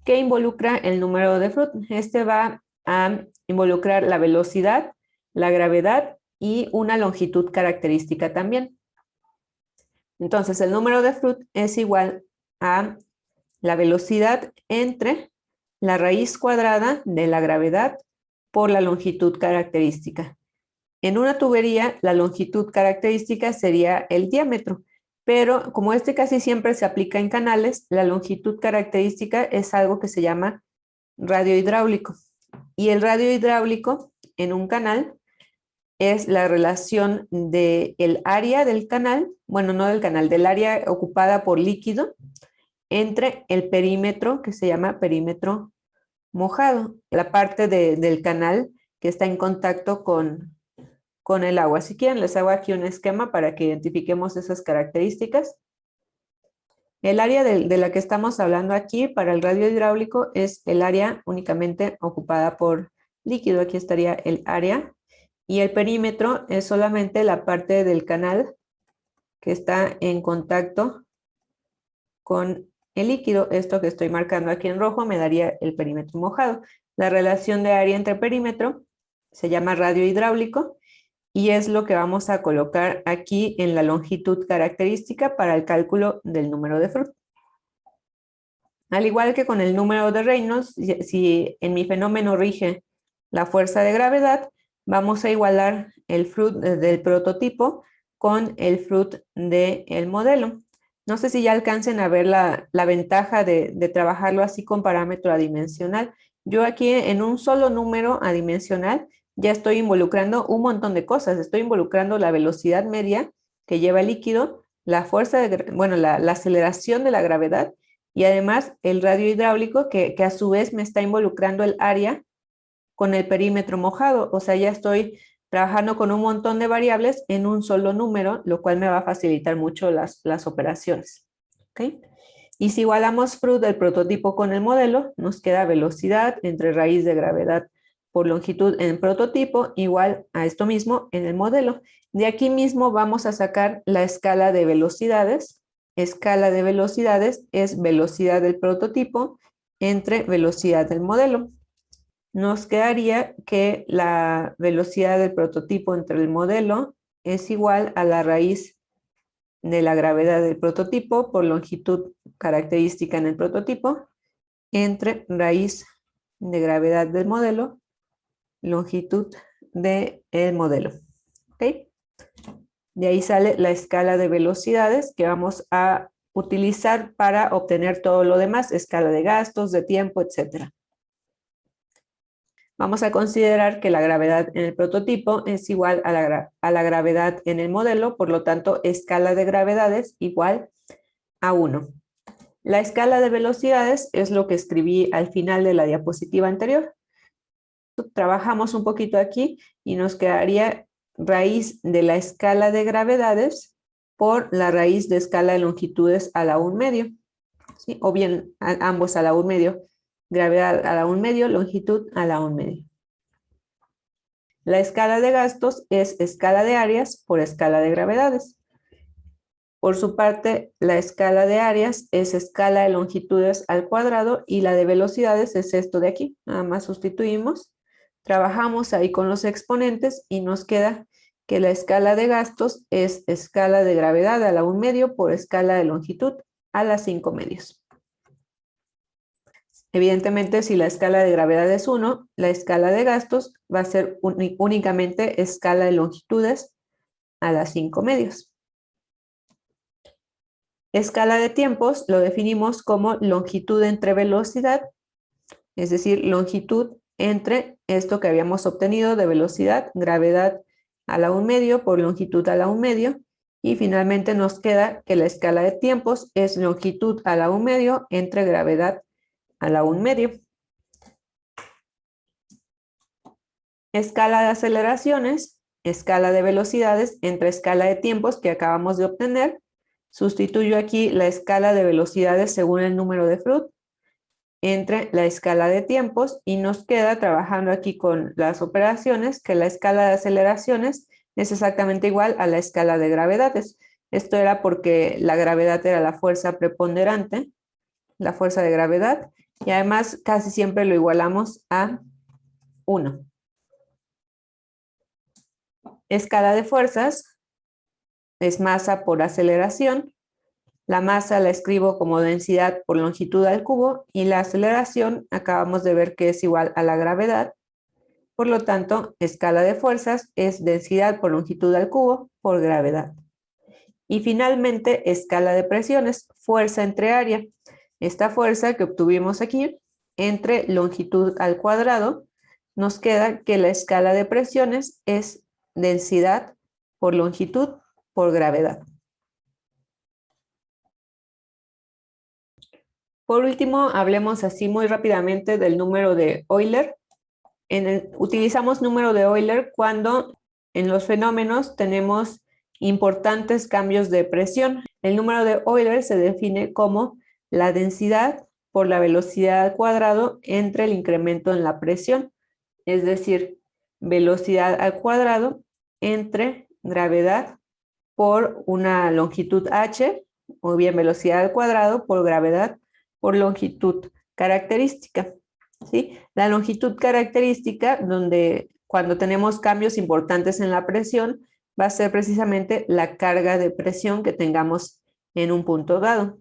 ¿Qué involucra el número de Freud? Este va a involucrar la velocidad, la gravedad y una longitud característica también. Entonces, el número de Freud es igual a la velocidad entre la raíz cuadrada de la gravedad por la longitud característica. En una tubería, la longitud característica sería el diámetro, pero como este casi siempre se aplica en canales, la longitud característica es algo que se llama radio hidráulico. Y el radio hidráulico en un canal es la relación del área del canal, bueno, no del canal, del área ocupada por líquido, entre el perímetro, que se llama perímetro mojado, la parte del canal que está en contacto con el agua. Si quieren, les hago aquí un esquema para que identifiquemos esas características. El área de la que estamos hablando aquí para el radio hidráulico es el área únicamente ocupada por líquido. Aquí estaría el área. Y el perímetro es solamente la parte del canal que está en contacto con el líquido. Esto que estoy marcando aquí en rojo me daría el perímetro mojado. La relación de área entre perímetro se llama radio hidráulico y es lo que vamos a colocar aquí en la longitud característica para el cálculo del número de Freud. Al igual que con el número de Reynolds, si en mi fenómeno rige la fuerza de gravedad, vamos a igualar el Freud del prototipo con el Freud del modelo. No sé si ya alcancen a ver la ventaja de trabajarlo así con parámetro adimensional. Yo aquí en un solo número adimensional ya estoy involucrando un montón de cosas. Estoy involucrando la velocidad media que lleva el líquido, la fuerza la aceleración de la gravedad y además el radio hidráulico que a su vez me está involucrando el área con el perímetro mojado. O sea, ya estoy trabajando con un montón de variables en un solo número, lo cual me va a facilitar mucho las operaciones. ¿Okay? Y si igualamos FRUT del prototipo con el modelo, nos queda velocidad entre raíz de gravedad por longitud en el prototipo igual a esto mismo en el modelo. De aquí mismo vamos a sacar la escala de velocidades. Escala de velocidades es velocidad del prototipo entre velocidad del modelo. Nos quedaría que la velocidad del prototipo entre el modelo es igual a la raíz de la gravedad del prototipo por longitud característica en el prototipo entre raíz de gravedad del modelo, longitud del modelo. ¿Okay? De ahí sale la escala de velocidades que vamos a utilizar para obtener todo lo demás, escala de gastos, de tiempo, etc. Vamos a considerar que la gravedad en el prototipo es igual a la gravedad en el modelo, por lo tanto, escala de gravedades igual a 1. La escala de velocidades es lo que escribí al final de la diapositiva anterior. Trabajamos un poquito aquí y nos quedaría raíz de la escala de gravedades por la raíz de escala de longitudes a la 1/2, ¿sí? O bien ambos a la 1/2. Gravedad a la 1/2, longitud a la 1/2. La escala de gastos es escala de áreas por escala de gravedades. Por su parte, la escala de áreas es escala de longitudes al cuadrado y la de velocidades es esto de aquí. Nada más sustituimos, trabajamos ahí con los exponentes y nos queda que la escala de gastos es escala de gravedad a la 1/2 por escala de longitud a la 5/2. Evidentemente, si la escala de gravedad es 1, la escala de gastos va a ser únicamente escala de longitudes a las 5/2. Escala de tiempos lo definimos como longitud entre velocidad, es decir, longitud entre esto que habíamos obtenido de velocidad, gravedad a la 1/2 por longitud a la 1/2, y finalmente nos queda que la escala de tiempos es longitud a la 1/2 entre gravedad a la 1/2. Escala de aceleraciones, escala de velocidades entre escala de tiempos que acabamos de obtener. Sustituyo aquí la escala de velocidades según el número de FRUT entre la escala de tiempos y nos queda, trabajando aquí con las operaciones, que la escala de aceleraciones es exactamente igual a la escala de gravedades. Esto era porque la gravedad era la fuerza preponderante, la fuerza de gravedad, y además casi siempre lo igualamos a 1. Escala de fuerzas es masa por aceleración. La masa la escribo como densidad por longitud al cubo y la aceleración acabamos de ver que es igual a la gravedad. Por lo tanto, escala de fuerzas es densidad por longitud al cubo por gravedad. Y finalmente, escala de presiones, fuerza entre área. Esta fuerza que obtuvimos aquí entre longitud al cuadrado, nos queda que la escala de presiones es densidad por longitud por gravedad. Por último, hablemos así muy rápidamente del número de Euler. Utilizamos número de Euler cuando en los fenómenos tenemos importantes cambios de presión. El número de Euler se define como la densidad por la velocidad al cuadrado entre el incremento en la presión, es decir, velocidad al cuadrado entre gravedad por una longitud h, o bien velocidad al cuadrado por gravedad por longitud característica. ¿Sí? La longitud característica, donde cuando tenemos cambios importantes en la presión, va a ser precisamente la carga de presión que tengamos en un punto dado.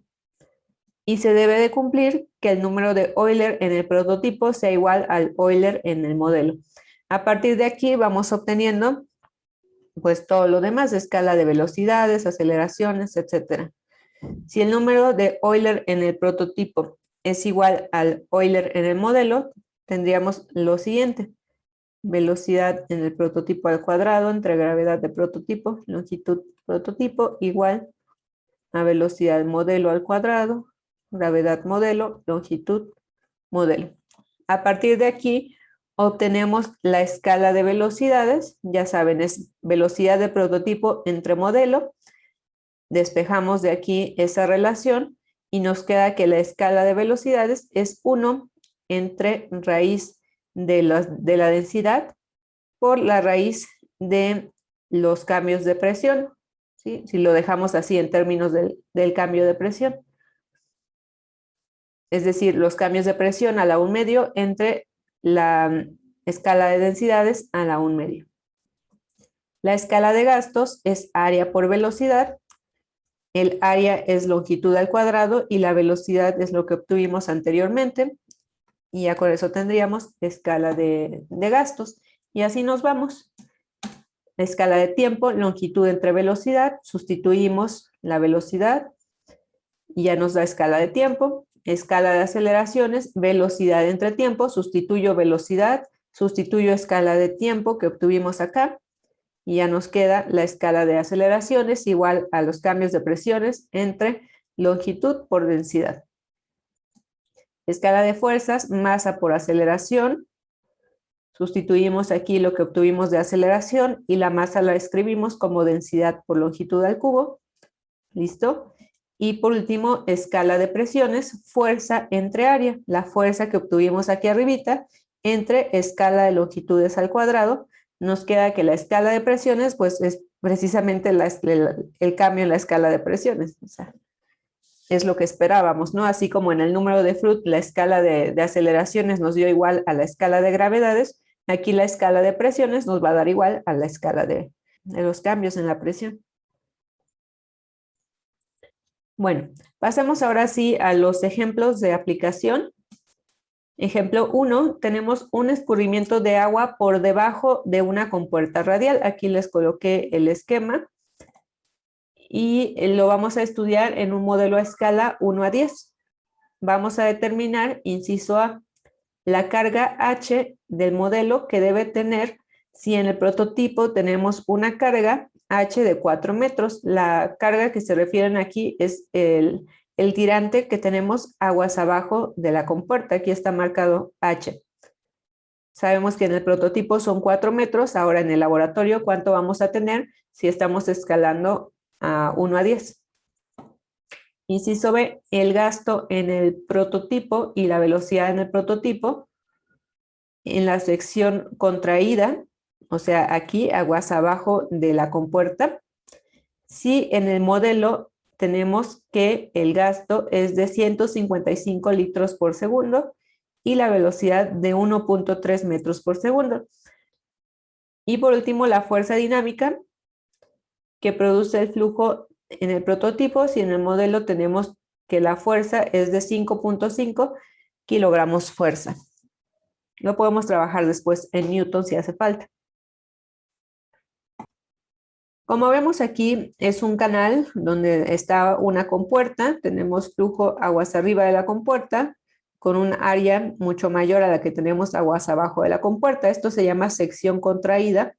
Y se debe de cumplir que el número de Euler en el prototipo sea igual al Euler en el modelo. A partir de aquí vamos obteniendo pues todo lo demás, escala de velocidades, aceleraciones, etc. Si el número de Euler en el prototipo es igual al Euler en el modelo, tendríamos lo siguiente: velocidad en el prototipo al cuadrado entre gravedad de prototipo, longitud prototipo igual a velocidad modelo al cuadrado, gravedad modelo, longitud modelo. A partir de aquí obtenemos la escala de velocidades, ya saben, es velocidad de prototipo entre modelo. Despejamos de aquí esa relación y nos queda que la escala de velocidades es 1 entre raíz de la densidad por la raíz de los cambios de presión, ¿sí? Si lo dejamos así en términos del cambio de presión. Es decir, los cambios de presión a la 1/2 entre la escala de densidades a la 1/2. La escala de gastos es área por velocidad. El área es longitud al cuadrado y la velocidad es lo que obtuvimos anteriormente. Y ya con eso tendríamos escala de gastos. Y así nos vamos. La escala de tiempo, longitud entre velocidad, sustituimos la velocidad y ya nos da escala de tiempo. Escala de aceleraciones, velocidad entre tiempo, sustituyo velocidad, sustituyo escala de tiempo que obtuvimos acá y ya nos queda la escala de aceleraciones igual a los cambios de presiones entre longitud por densidad. Escala de fuerzas, masa por aceleración. Sustituimos aquí lo que obtuvimos de aceleración y la masa la escribimos como densidad por longitud al cubo. ¿Listo? Y por último, escala de presiones, fuerza entre área. La fuerza que obtuvimos aquí arribita entre escala de longitudes al cuadrado. Nos queda que la escala de presiones pues es precisamente el cambio en la escala de presiones. O sea, es lo que esperábamos, ¿no? Así como en el número de Froude la escala de aceleraciones nos dio igual a la escala de gravedades, aquí la escala de presiones nos va a dar igual a la escala de los cambios en la presión. Bueno, pasemos ahora sí a los ejemplos de aplicación. Ejemplo 1, tenemos un escurrimiento de agua por debajo de una compuerta radial. Aquí les coloqué el esquema y lo vamos a estudiar en un modelo a escala 1 a 10. Vamos a determinar, inciso A, la carga H del modelo que debe tener si en el prototipo tenemos una carga H de 4 metros. La carga que se refieren aquí es el tirante que tenemos aguas abajo de la compuerta. Aquí está marcado H. Sabemos que en el prototipo son 4 metros. Ahora en el laboratorio, ¿cuánto vamos a tener si estamos escalando a 1 a 10? Inciso B, el gasto en el prototipo y la velocidad en el prototipo en la sección contraída, o sea, aquí aguas abajo de la compuerta. Si en el modelo tenemos que el gasto es de 155 litros por segundo y la velocidad de 1.3 metros por segundo. Y por último, la fuerza dinámica que produce el flujo en el prototipo, si en el modelo tenemos que la fuerza es de 5.5 kilogramos fuerza. Lo podemos trabajar después en newton si hace falta. Como vemos aquí, es un canal donde está una compuerta. Tenemos flujo aguas arriba de la compuerta con un área mucho mayor a la que tenemos aguas abajo de la compuerta. Esto se llama sección contraída.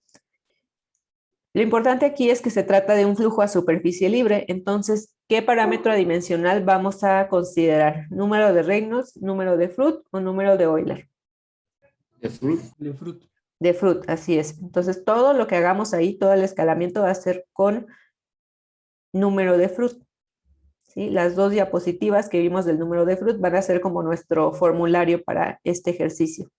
Lo importante aquí es que se trata de un flujo a superficie libre. Entonces, ¿qué parámetro adimensional vamos a considerar? ¿Número de Reynolds, número de Froude o número de Euler? De Froude. De Froude, así es. Entonces, todo lo que hagamos ahí, todo el escalamiento va a ser con número de Froude. ¿Sí? Las dos diapositivas que vimos del número de Froude van a ser como nuestro formulario para este ejercicio.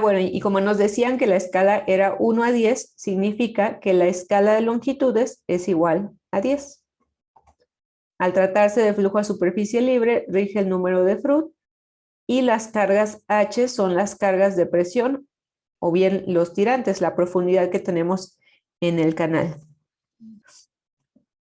Bueno, y como nos decían que la escala era 1 a 10, significa que la escala de longitudes es igual a 10. Al tratarse de flujo a superficie libre, rige el número de Froude y las cargas H son las cargas de presión o bien los tirantes, la profundidad que tenemos en el canal.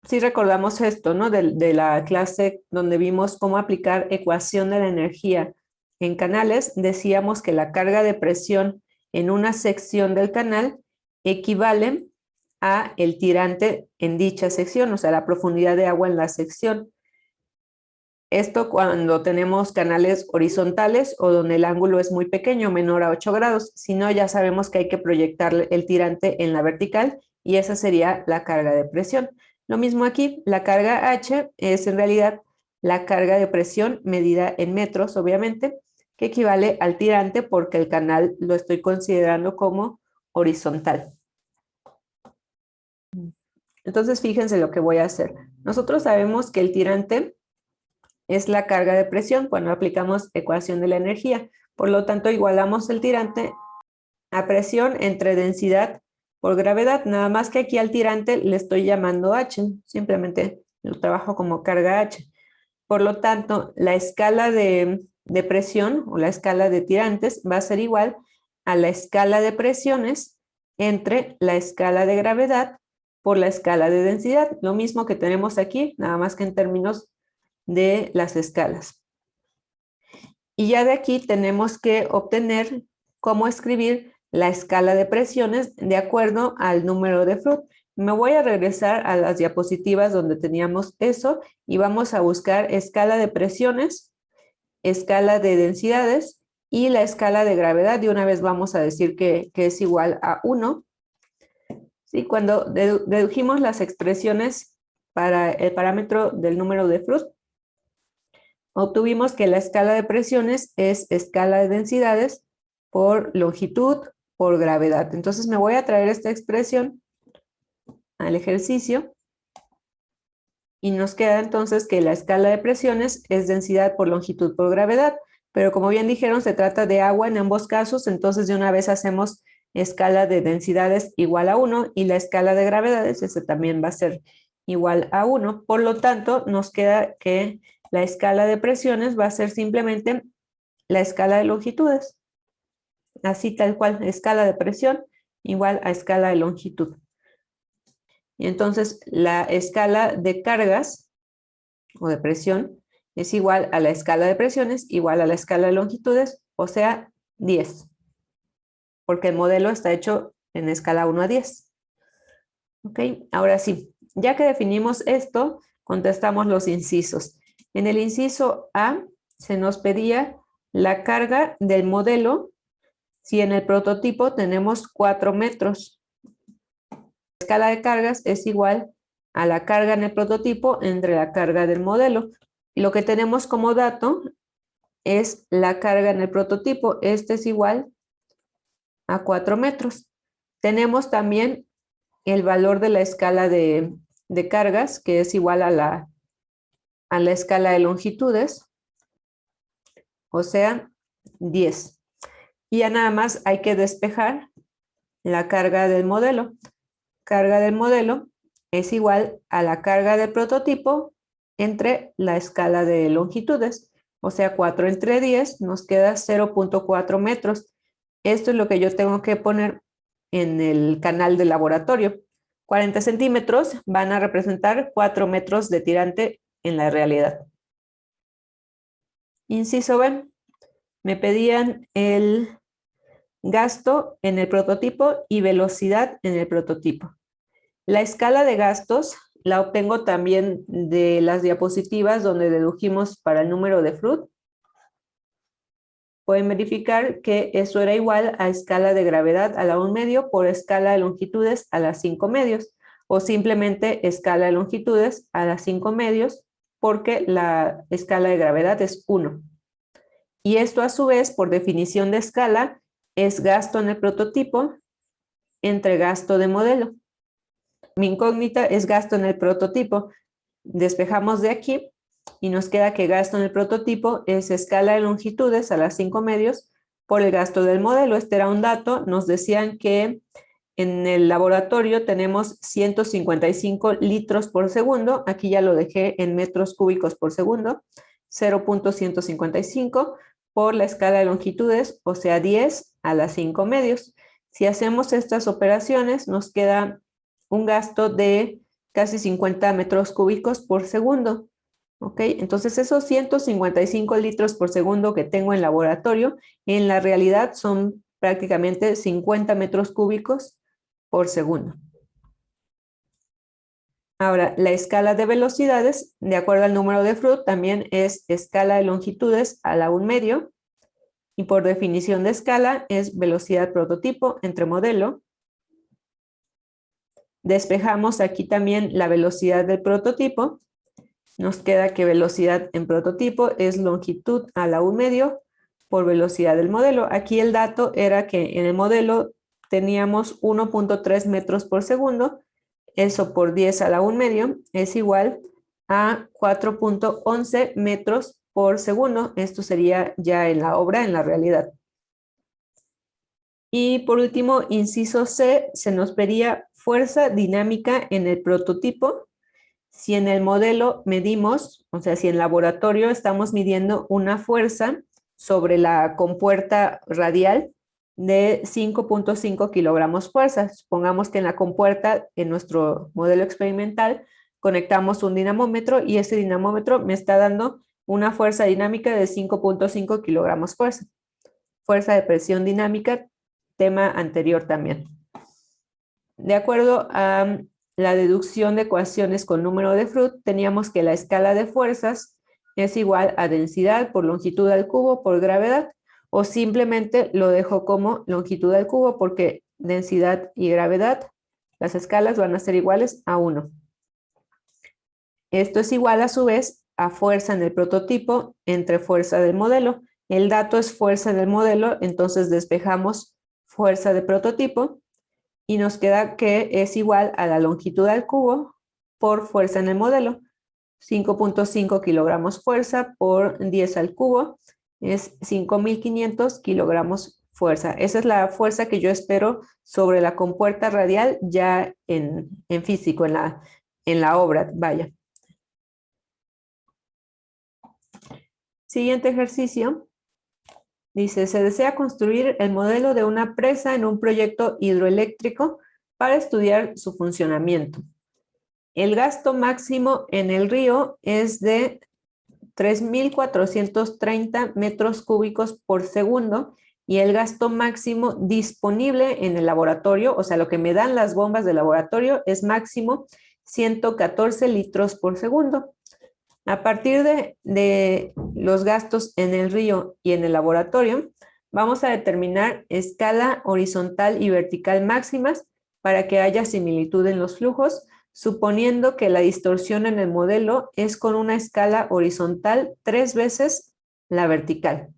Sí recordamos esto, ¿no? De la clase donde vimos cómo aplicar ecuación de la energía en canales, decíamos que la carga de presión en una sección del canal equivale a el tirante en dicha sección, o sea, la profundidad de agua en la sección. Esto cuando tenemos canales horizontales o donde el ángulo es muy pequeño, menor a 8 grados. Si no, ya sabemos que hay que proyectar el tirante en la vertical y esa sería la carga de presión. Lo mismo aquí, la carga H es en realidad la carga de presión medida en metros, obviamente, que equivale al tirante porque el canal lo estoy considerando como horizontal. Entonces, fíjense lo que voy a hacer. Nosotros sabemos que el tirante es la carga de presión cuando aplicamos ecuación de la energía. Por lo tanto, igualamos el tirante a presión entre densidad por gravedad. Nada más que aquí al tirante le estoy llamando H. Simplemente lo trabajo como carga H. Por lo tanto, la escala de presión o la escala de tirantes va a ser igual a la escala de presiones entre la escala de gravedad por la escala de densidad. Lo mismo que tenemos aquí, nada más que en términos de las escalas. Y ya de aquí tenemos que obtener cómo escribir la escala de presiones de acuerdo al número de Froude. Me voy a regresar a las diapositivas donde teníamos eso y vamos a buscar escala de presiones, escala de densidades y la escala de gravedad. De una vez vamos a decir que es igual a 1. ¿Sí? Cuando dedujimos las expresiones para el parámetro del número de Froude, obtuvimos que la escala de presiones es escala de densidades por longitud por gravedad. Entonces me voy a traer esta expresión al ejercicio y nos queda entonces que la escala de presiones es densidad por longitud por gravedad, pero como bien dijeron se trata de agua en ambos casos, entonces de una vez hacemos escala de densidades igual a 1 y la escala de gravedades, ese también va a ser igual a 1, por lo tanto nos queda que la escala de presiones va a ser simplemente la escala de longitudes. Así tal cual, escala de presión igual a escala de longitud. Y entonces la escala de cargas o de presión es igual a la escala de presiones igual a la escala de longitudes, o sea, 10. Porque el modelo está hecho en escala 1 a 10. Ok, ahora sí, ya que definimos esto, contestamos los incisos. En el inciso A se nos pedía la carga del modelo si en el prototipo tenemos 4 metros. La escala de cargas es igual a la carga en el prototipo entre la carga del modelo. Y lo que tenemos como dato es la carga en el prototipo. Este es igual a 4 metros. Tenemos también el valor de la escala de cargas, que es igual a la escala de longitudes, o sea, 10. Y ya nada más hay que despejar la carga del modelo. Carga del modelo es igual a la carga del prototipo entre la escala de longitudes, o sea, 4 entre 10 nos queda 0.4 metros. Esto es lo que yo tengo que poner en el canal del laboratorio. 40 centímetros van a representar 4 metros de tirante en la realidad. Inciso B. Me pedían el gasto en el prototipo y velocidad en el prototipo. La escala de gastos la obtengo también de las diapositivas donde dedujimos para el número de Froude. Pueden verificar que eso era igual a escala de gravedad a la 1 medio por escala de longitudes a las 5 medios, o simplemente escala de longitudes a las 5 medios porque la escala de gravedad es 1. Y esto a su vez, por definición de escala, es gasto en el prototipo entre gasto de modelo. Mi incógnita es gasto en el prototipo. Despejamos de aquí y nos queda que gasto en el prototipo es escala de longitudes a las 5 medios por el gasto del modelo. Este era un dato. Nos decían que en el laboratorio tenemos 155 litros por segundo. Aquí ya lo dejé en metros cúbicos por segundo. 0.155 por la escala de longitudes, o sea 10 a las 5 medios. Si hacemos estas operaciones, nos queda un gasto de casi 50 metros cúbicos por segundo. ¿Ok? Entonces esos 155 litros por segundo que tengo en laboratorio, en la realidad son prácticamente 50 metros cúbicos por segundo. Ahora, la escala de velocidades, de acuerdo al número de Froude, también es escala de longitudes a la 1 medio. Y por definición de escala es velocidad prototipo entre modelo Despejamos aquí también la velocidad del prototipo. Nos queda que velocidad en prototipo es longitud a la 1/2 por velocidad del modelo. Aquí el dato era que en el modelo teníamos 1.3 metros por segundo. Eso por 10 a la 1/2 es igual a 4.11 metros por segundo. Esto sería ya en la obra, en la realidad. Y por último, inciso C, se nos pedía fuerza dinámica en el prototipo. Si en el modelo medimos, o sea, si en laboratorio estamos midiendo una fuerza sobre la compuerta radial de 5.5 kilogramos fuerza. Supongamos que en la compuerta, en nuestro modelo experimental, conectamos un dinamómetro y ese dinamómetro me está dando una fuerza dinámica de 5.5 kilogramos fuerza. Fuerza de presión dinámica, tema anterior también. De acuerdo a la deducción de ecuaciones con número de Fruit, teníamos que la escala de fuerzas es igual a densidad por longitud al cubo por gravedad, o simplemente lo dejo como longitud al cubo porque densidad y gravedad, las escalas van a ser iguales a 1. Esto es igual a su vez a fuerza en el prototipo entre fuerza del modelo. El dato es fuerza del modelo, entonces despejamos fuerza de prototipo y nos queda que es igual a la longitud al cubo por fuerza en el modelo. 5.5 kilogramos fuerza por 10 al cubo es 5.500 kilogramos fuerza. Esa es la fuerza que yo espero sobre la compuerta radial ya en físico, en la obra, vaya. Siguiente ejercicio. Dice, se desea construir el modelo de una presa en un proyecto hidroeléctrico para estudiar su funcionamiento. El gasto máximo en el río es de 3.430 metros cúbicos por segundo y el gasto máximo disponible en el laboratorio, o sea, lo que me dan las bombas de laboratorio es máximo 114 litros por segundo. A partir de los gastos en el río y en el laboratorio, vamos a determinar escala horizontal y vertical máximas para que haya similitud en los flujos, suponiendo que la distorsión en el modelo es con una escala horizontal 3 veces la vertical.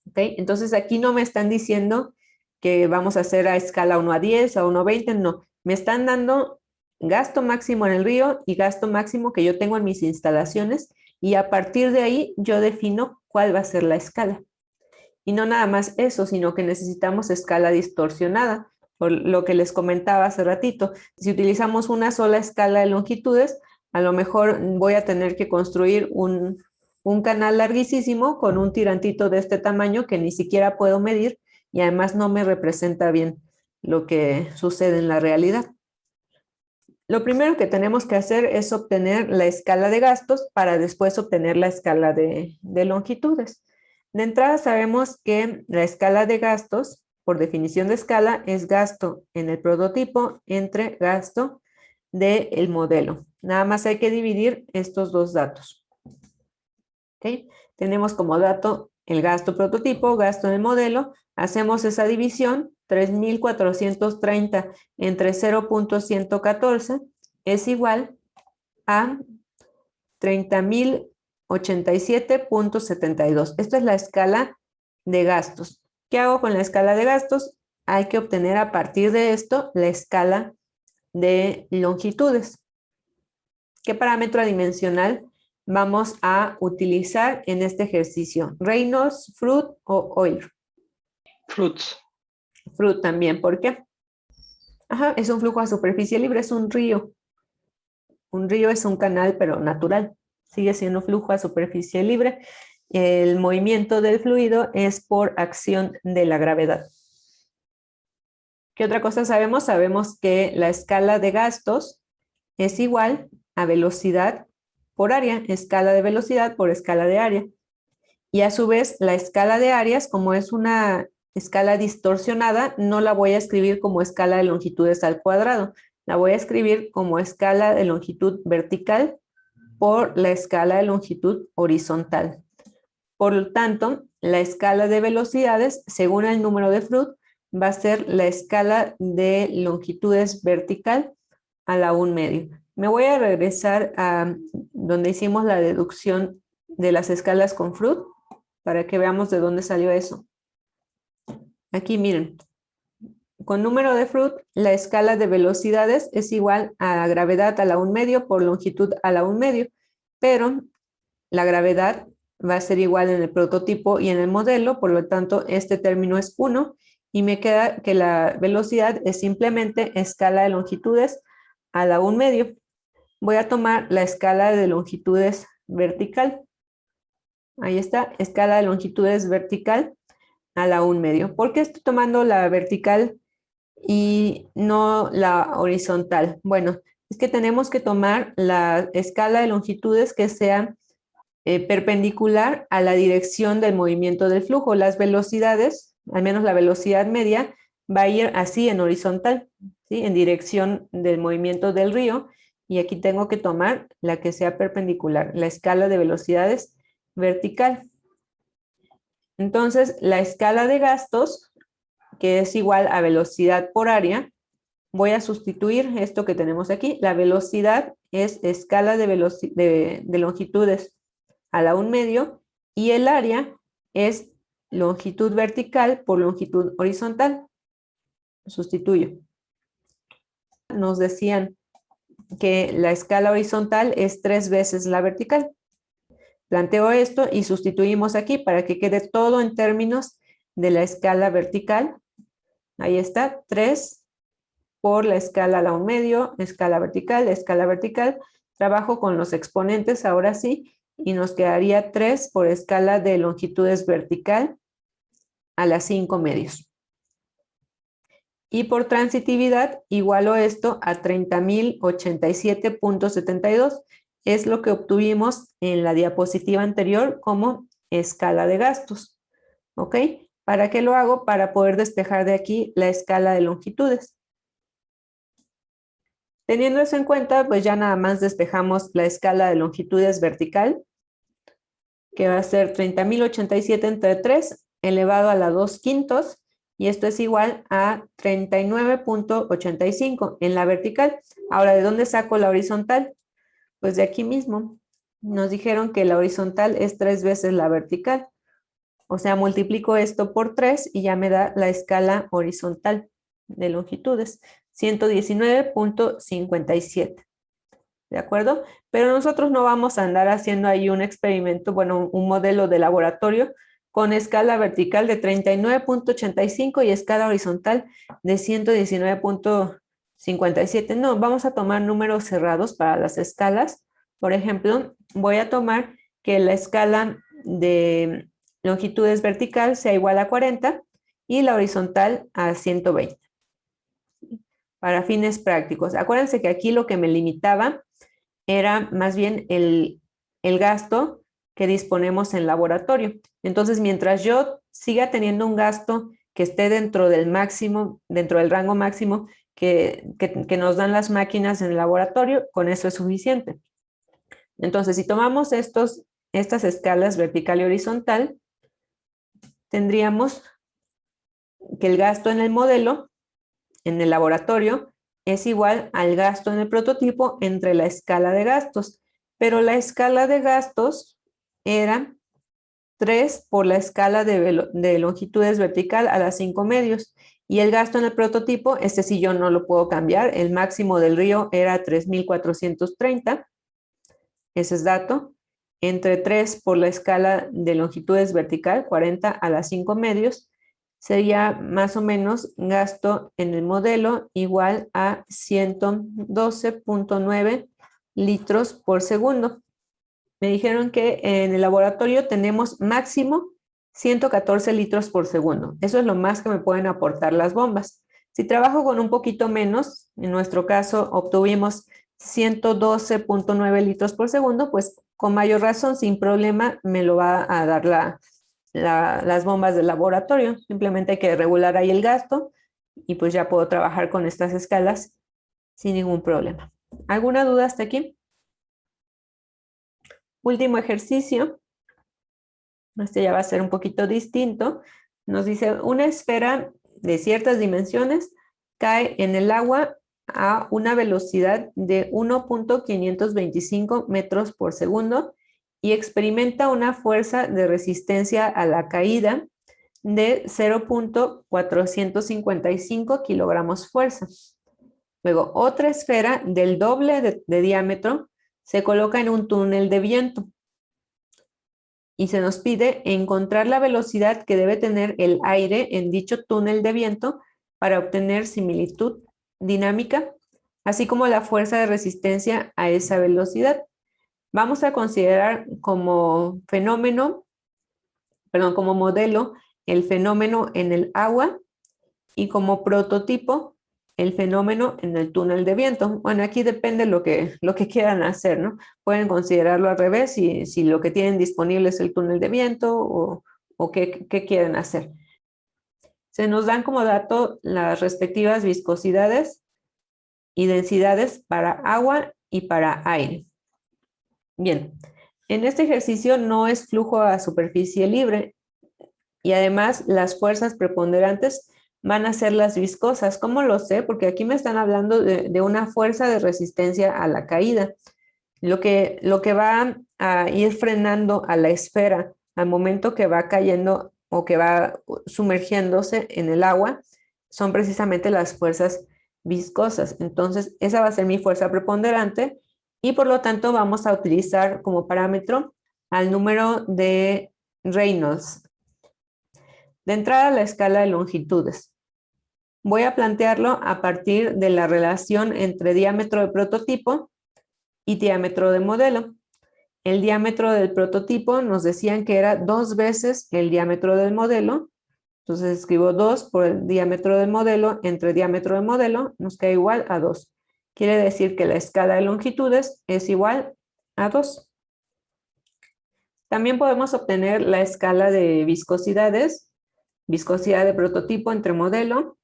¿Okay? Entonces aquí no me están diciendo que vamos a hacer a escala 1/10, a 1/20, no. Me están dando gasto máximo en el río y gasto máximo que yo tengo en mis instalaciones y a partir de ahí yo defino cuál va a ser la escala. Y no nada más eso, sino que necesitamos escala distorsionada, por lo que les comentaba hace ratito. Si utilizamos una sola escala de longitudes, a lo mejor voy a tener que construir un canal larguísimo con un tirantito de este tamaño que ni siquiera puedo medir y además no me representa bien lo que sucede en la realidad. Lo primero que tenemos que hacer es obtener la escala de gastos para después obtener la escala de longitudes. De entrada sabemos que la escala de gastos, por definición de escala, es gasto en el prototipo entre gasto del modelo. Nada más hay que dividir estos dos datos. ¿Okay? Tenemos como dato el gasto prototipo, gasto en el modelo. Hacemos esa división, 3.430 entre 0.114 es igual a 30.087.72. Esta es la escala de gastos. ¿Qué hago con la escala de gastos? Hay que obtener a partir de esto la escala de longitudes. ¿Qué parámetro adimensional vamos a utilizar en este ejercicio? ¿Reynolds, Fruit o Euler? Fruits. Fruit también, ¿por qué? Ajá, es un flujo a superficie libre, es un río. Un río es un canal, pero natural. Sigue siendo flujo a superficie libre. El movimiento del fluido es por acción de la gravedad. ¿Qué otra cosa sabemos? Sabemos que la escala de gastos es igual a velocidad por área, escala de velocidad por escala de área. Y a su vez, la escala de áreas, como es una escala distorsionada, no la voy a escribir como escala de longitudes al cuadrado. La voy a escribir como escala de longitud vertical por la escala de longitud horizontal. Por lo tanto, la escala de velocidades, según el número de Fruit, va a ser la escala de longitudes vertical a la 1/2. Me voy a regresar a donde hicimos la deducción de las escalas con Freud para que veamos de dónde salió eso. Aquí miren, con número de Freud, la escala de velocidades es igual a gravedad a la 1/2 por longitud a la 1/2, pero la gravedad va a ser igual en el prototipo y en el modelo, por lo tanto este término es 1 y me queda que la velocidad es simplemente escala de longitudes a la 1/2. Voy a tomar la escala de longitudes vertical. Ahí está, escala de longitudes vertical a la 1/2. ¿Por qué estoy tomando la vertical y no la horizontal? Bueno, es que tenemos que tomar la escala de longitudes que sea perpendicular a la dirección del movimiento del flujo. Las velocidades, al menos la velocidad media, va a ir así en horizontal, ¿sí? En dirección del movimiento del río. Y aquí tengo que tomar la que sea perpendicular, la escala de velocidades vertical. Entonces, la escala de gastos, que es igual a velocidad por área, voy a sustituir esto que tenemos aquí. La velocidad es escala de longitudes a la 1/2 y el área es longitud vertical por longitud horizontal. Sustituyo. Nos decían que la escala horizontal es 3 veces la vertical. Planteo esto y sustituimos aquí para que quede todo en términos de la escala vertical. Ahí está, 3 por la escala a la 1/2, escala vertical. Trabajo con los exponentes ahora sí, y nos quedaría 3 por escala de longitudes vertical a la 5/2. Y por transitividad, igualo esto a 30.087.72. Es lo que obtuvimos en la diapositiva anterior como escala de gastos. ¿Ok? ¿Para qué lo hago? Para poder despejar de aquí la escala de longitudes. Teniendo eso en cuenta, pues ya nada más despejamos la escala de longitudes vertical, que va a ser 30.087 entre 3 elevado a la 2/5, y esto es igual a 39.85 en la vertical. Ahora, ¿de dónde saco la horizontal? Pues de aquí mismo. Nos dijeron que la horizontal es 3 veces la vertical. O sea, multiplico esto por 3 y ya me da la escala horizontal de longitudes, 119.57. ¿De acuerdo? Pero nosotros no vamos a andar haciendo ahí un experimento, bueno, un modelo de laboratorio con escala vertical de 39.85 y escala horizontal de 119.57. No, vamos a tomar números cerrados para las escalas. Por ejemplo, voy a tomar que la escala de longitudes vertical sea igual a 40 y la horizontal a 120. Para fines prácticos. Acuérdense que aquí lo que me limitaba era más bien el gasto que disponemos en laboratorio. Entonces, mientras yo siga teniendo un gasto que esté dentro del máximo, dentro del rango máximo que nos dan las máquinas en el laboratorio, con eso es suficiente. Entonces, si tomamos estas escalas vertical y horizontal, tendríamos que el gasto en el modelo, en el laboratorio, es igual al gasto en el prototipo entre la escala de gastos. Pero la escala de gastos era 3 por la escala de longitudes vertical a las 5/2. Y el gasto en el prototipo, este sí yo no lo puedo cambiar. El máximo del río era 3.430. Ese es dato. Entre 3 por la escala de longitudes vertical, 40 a las 5/2. Sería más o menos gasto en el modelo igual a 112.9 litros por segundo. Me dijeron que en el laboratorio tenemos máximo 114 litros por segundo. Eso es lo más que me pueden aportar las bombas. Si trabajo con un poquito menos, en nuestro caso obtuvimos 112.9 litros por segundo, pues con mayor razón, sin problema, me lo va a dar las bombas del laboratorio. Simplemente hay que regular ahí el gasto y pues ya puedo trabajar con estas escalas sin ningún problema. ¿Alguna duda hasta aquí? Último ejercicio. Este ya va a ser un poquito distinto. Nos dice una esfera de ciertas dimensiones cae en el agua a una velocidad de 1.525 metros por segundo y experimenta una fuerza de resistencia a la caída de 0.455 kilogramos fuerza. Luego, otra esfera del doble de diámetro se coloca en un túnel de viento y se nos pide encontrar la velocidad que debe tener el aire en dicho túnel de viento para obtener similitud dinámica, así como la fuerza de resistencia a esa velocidad. Vamos a considerar como como modelo el fenómeno en el agua y como prototipo el fenómeno en el túnel de viento. Bueno, aquí depende lo que quieran hacer, ¿no? Pueden considerarlo al revés, si lo que tienen disponible es el túnel de viento o qué quieren hacer. Se nos dan como dato las respectivas viscosidades y densidades para agua y para aire. Bien, en este ejercicio no es flujo a superficie libre y además las fuerzas preponderantes van a ser las viscosas. ¿Cómo lo sé? Porque aquí me están hablando de una fuerza de resistencia a la caída. Lo que va a ir frenando a la esfera al momento que va cayendo o que va sumergiéndose en el agua son precisamente las fuerzas viscosas. Entonces, esa va a ser mi fuerza preponderante y por lo tanto vamos a utilizar como parámetro al número de Reynolds. De entrada, la escala de longitudes. Voy a plantearlo a partir de la relación entre diámetro de prototipo y diámetro de modelo. El diámetro del prototipo nos decían que era 2 veces el diámetro del modelo. Entonces escribo 2 por el diámetro del modelo entre diámetro de modelo, nos queda igual a 2. Quiere decir que la escala de longitudes es igual a 2. También podemos obtener la escala de viscosidades, viscosidad de prototipo entre modelo.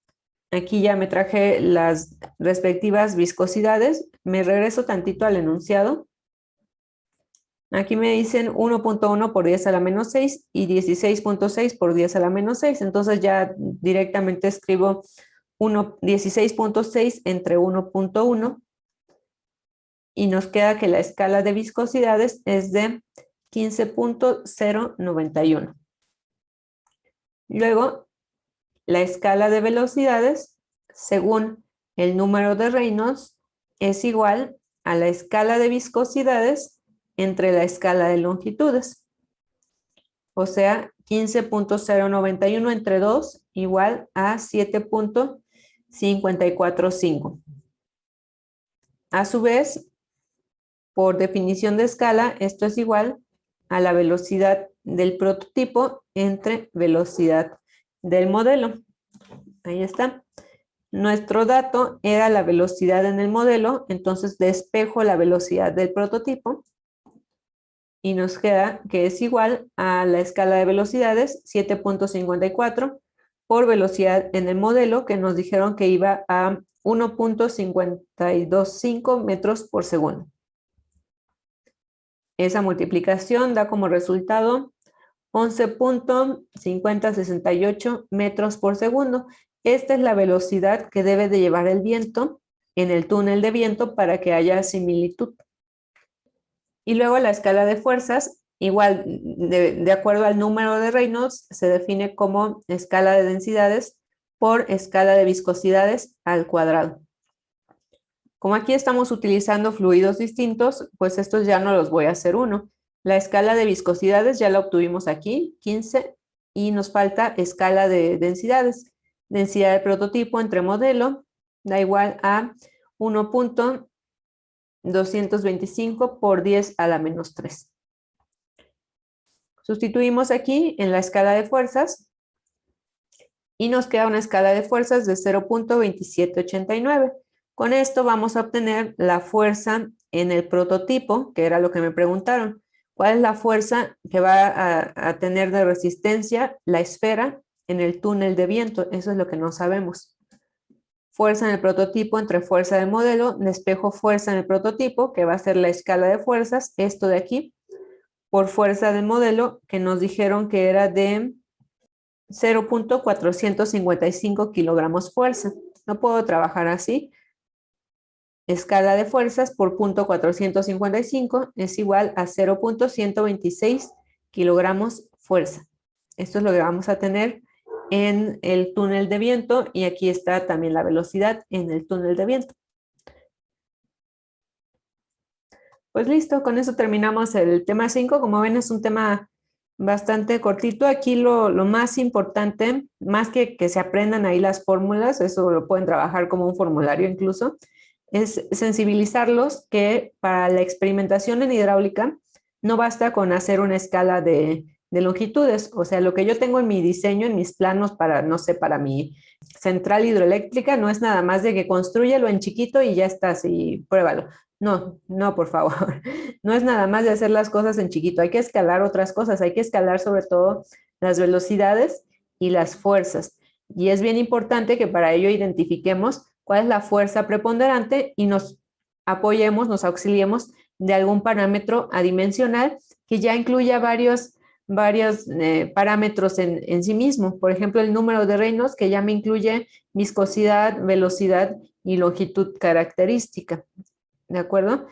Aquí ya me traje las respectivas viscosidades. Me regreso tantito al enunciado. Aquí me dicen 1.1 por 10 a la menos 6 y 16.6 por 10 a la menos 6. Entonces ya directamente escribo 16.6 entre 1.1 y nos queda que la escala de viscosidades es de 15.091. Luego, la escala de velocidades, según el número de Reynolds, es igual a la escala de viscosidades entre la escala de longitudes. O sea, 15.091 entre 2 igual a 7.545. A su vez, por definición de escala, esto es igual a la velocidad del prototipo entre velocidad del modelo. Ahí está. Nuestro dato era la velocidad en el modelo, entonces despejo la velocidad del prototipo y nos queda que es igual a la escala de velocidades 7.54 por velocidad en el modelo, que nos dijeron que iba a 1.525 metros por segundo. Esa multiplicación da como resultado 11.5068 metros por segundo. Esta es la velocidad que debe de llevar el viento en el túnel de viento para que haya similitud. Y luego la escala de fuerzas, igual de acuerdo al número de Reynolds, se define como escala de densidades por escala de viscosidades al cuadrado. Como aquí estamos utilizando fluidos distintos, pues estos ya no los voy a hacer uno. La escala de viscosidades ya la obtuvimos aquí, 15, y nos falta escala de densidades. Densidad de prototipo entre modelo da igual a 1.225 por 10 a la menos 3. Sustituimos aquí en la escala de fuerzas y nos queda una escala de fuerzas de 0.2789. Con esto vamos a obtener la fuerza en el prototipo, que era lo que me preguntaron. ¿Cuál es la fuerza que va a tener de resistencia la esfera en el túnel de viento? Eso es lo que no sabemos. Fuerza en el prototipo entre fuerza del modelo, despejo fuerza en el prototipo, que va a ser la escala de fuerzas, esto de aquí, por fuerza del modelo, que nos dijeron que era de 0.455 kilogramos fuerza. No puedo trabajar así. Escala de fuerzas por 0.455 es igual a 0.126 kilogramos fuerza. Esto es lo que vamos a tener en el túnel de viento y aquí está también la velocidad en el túnel de viento. Pues listo, con eso terminamos el tema 5. Como ven, es un tema bastante cortito. Aquí lo más importante, más que se aprendan ahí las fórmulas, eso lo pueden trabajar como un formulario incluso, es sensibilizarlos que para la experimentación en hidráulica no basta con hacer una escala de longitudes. O sea, lo que yo tengo en mi diseño, en mis planos para, no sé, para mi central hidroeléctrica, no es nada más de que construyelo en chiquito y ya está, así, pruébalo. No, no, por favor. No es nada más de hacer las cosas en chiquito. Hay que escalar otras cosas. Hay que escalar sobre todo las velocidades y las fuerzas. Y es bien importante que para ello identifiquemos cuál es la fuerza preponderante y nos apoyemos, nos auxiliemos de algún parámetro adimensional que ya incluya varios parámetros en sí mismo. Por ejemplo, el número de Reynolds, que ya me incluye viscosidad, velocidad y longitud característica. ¿De acuerdo?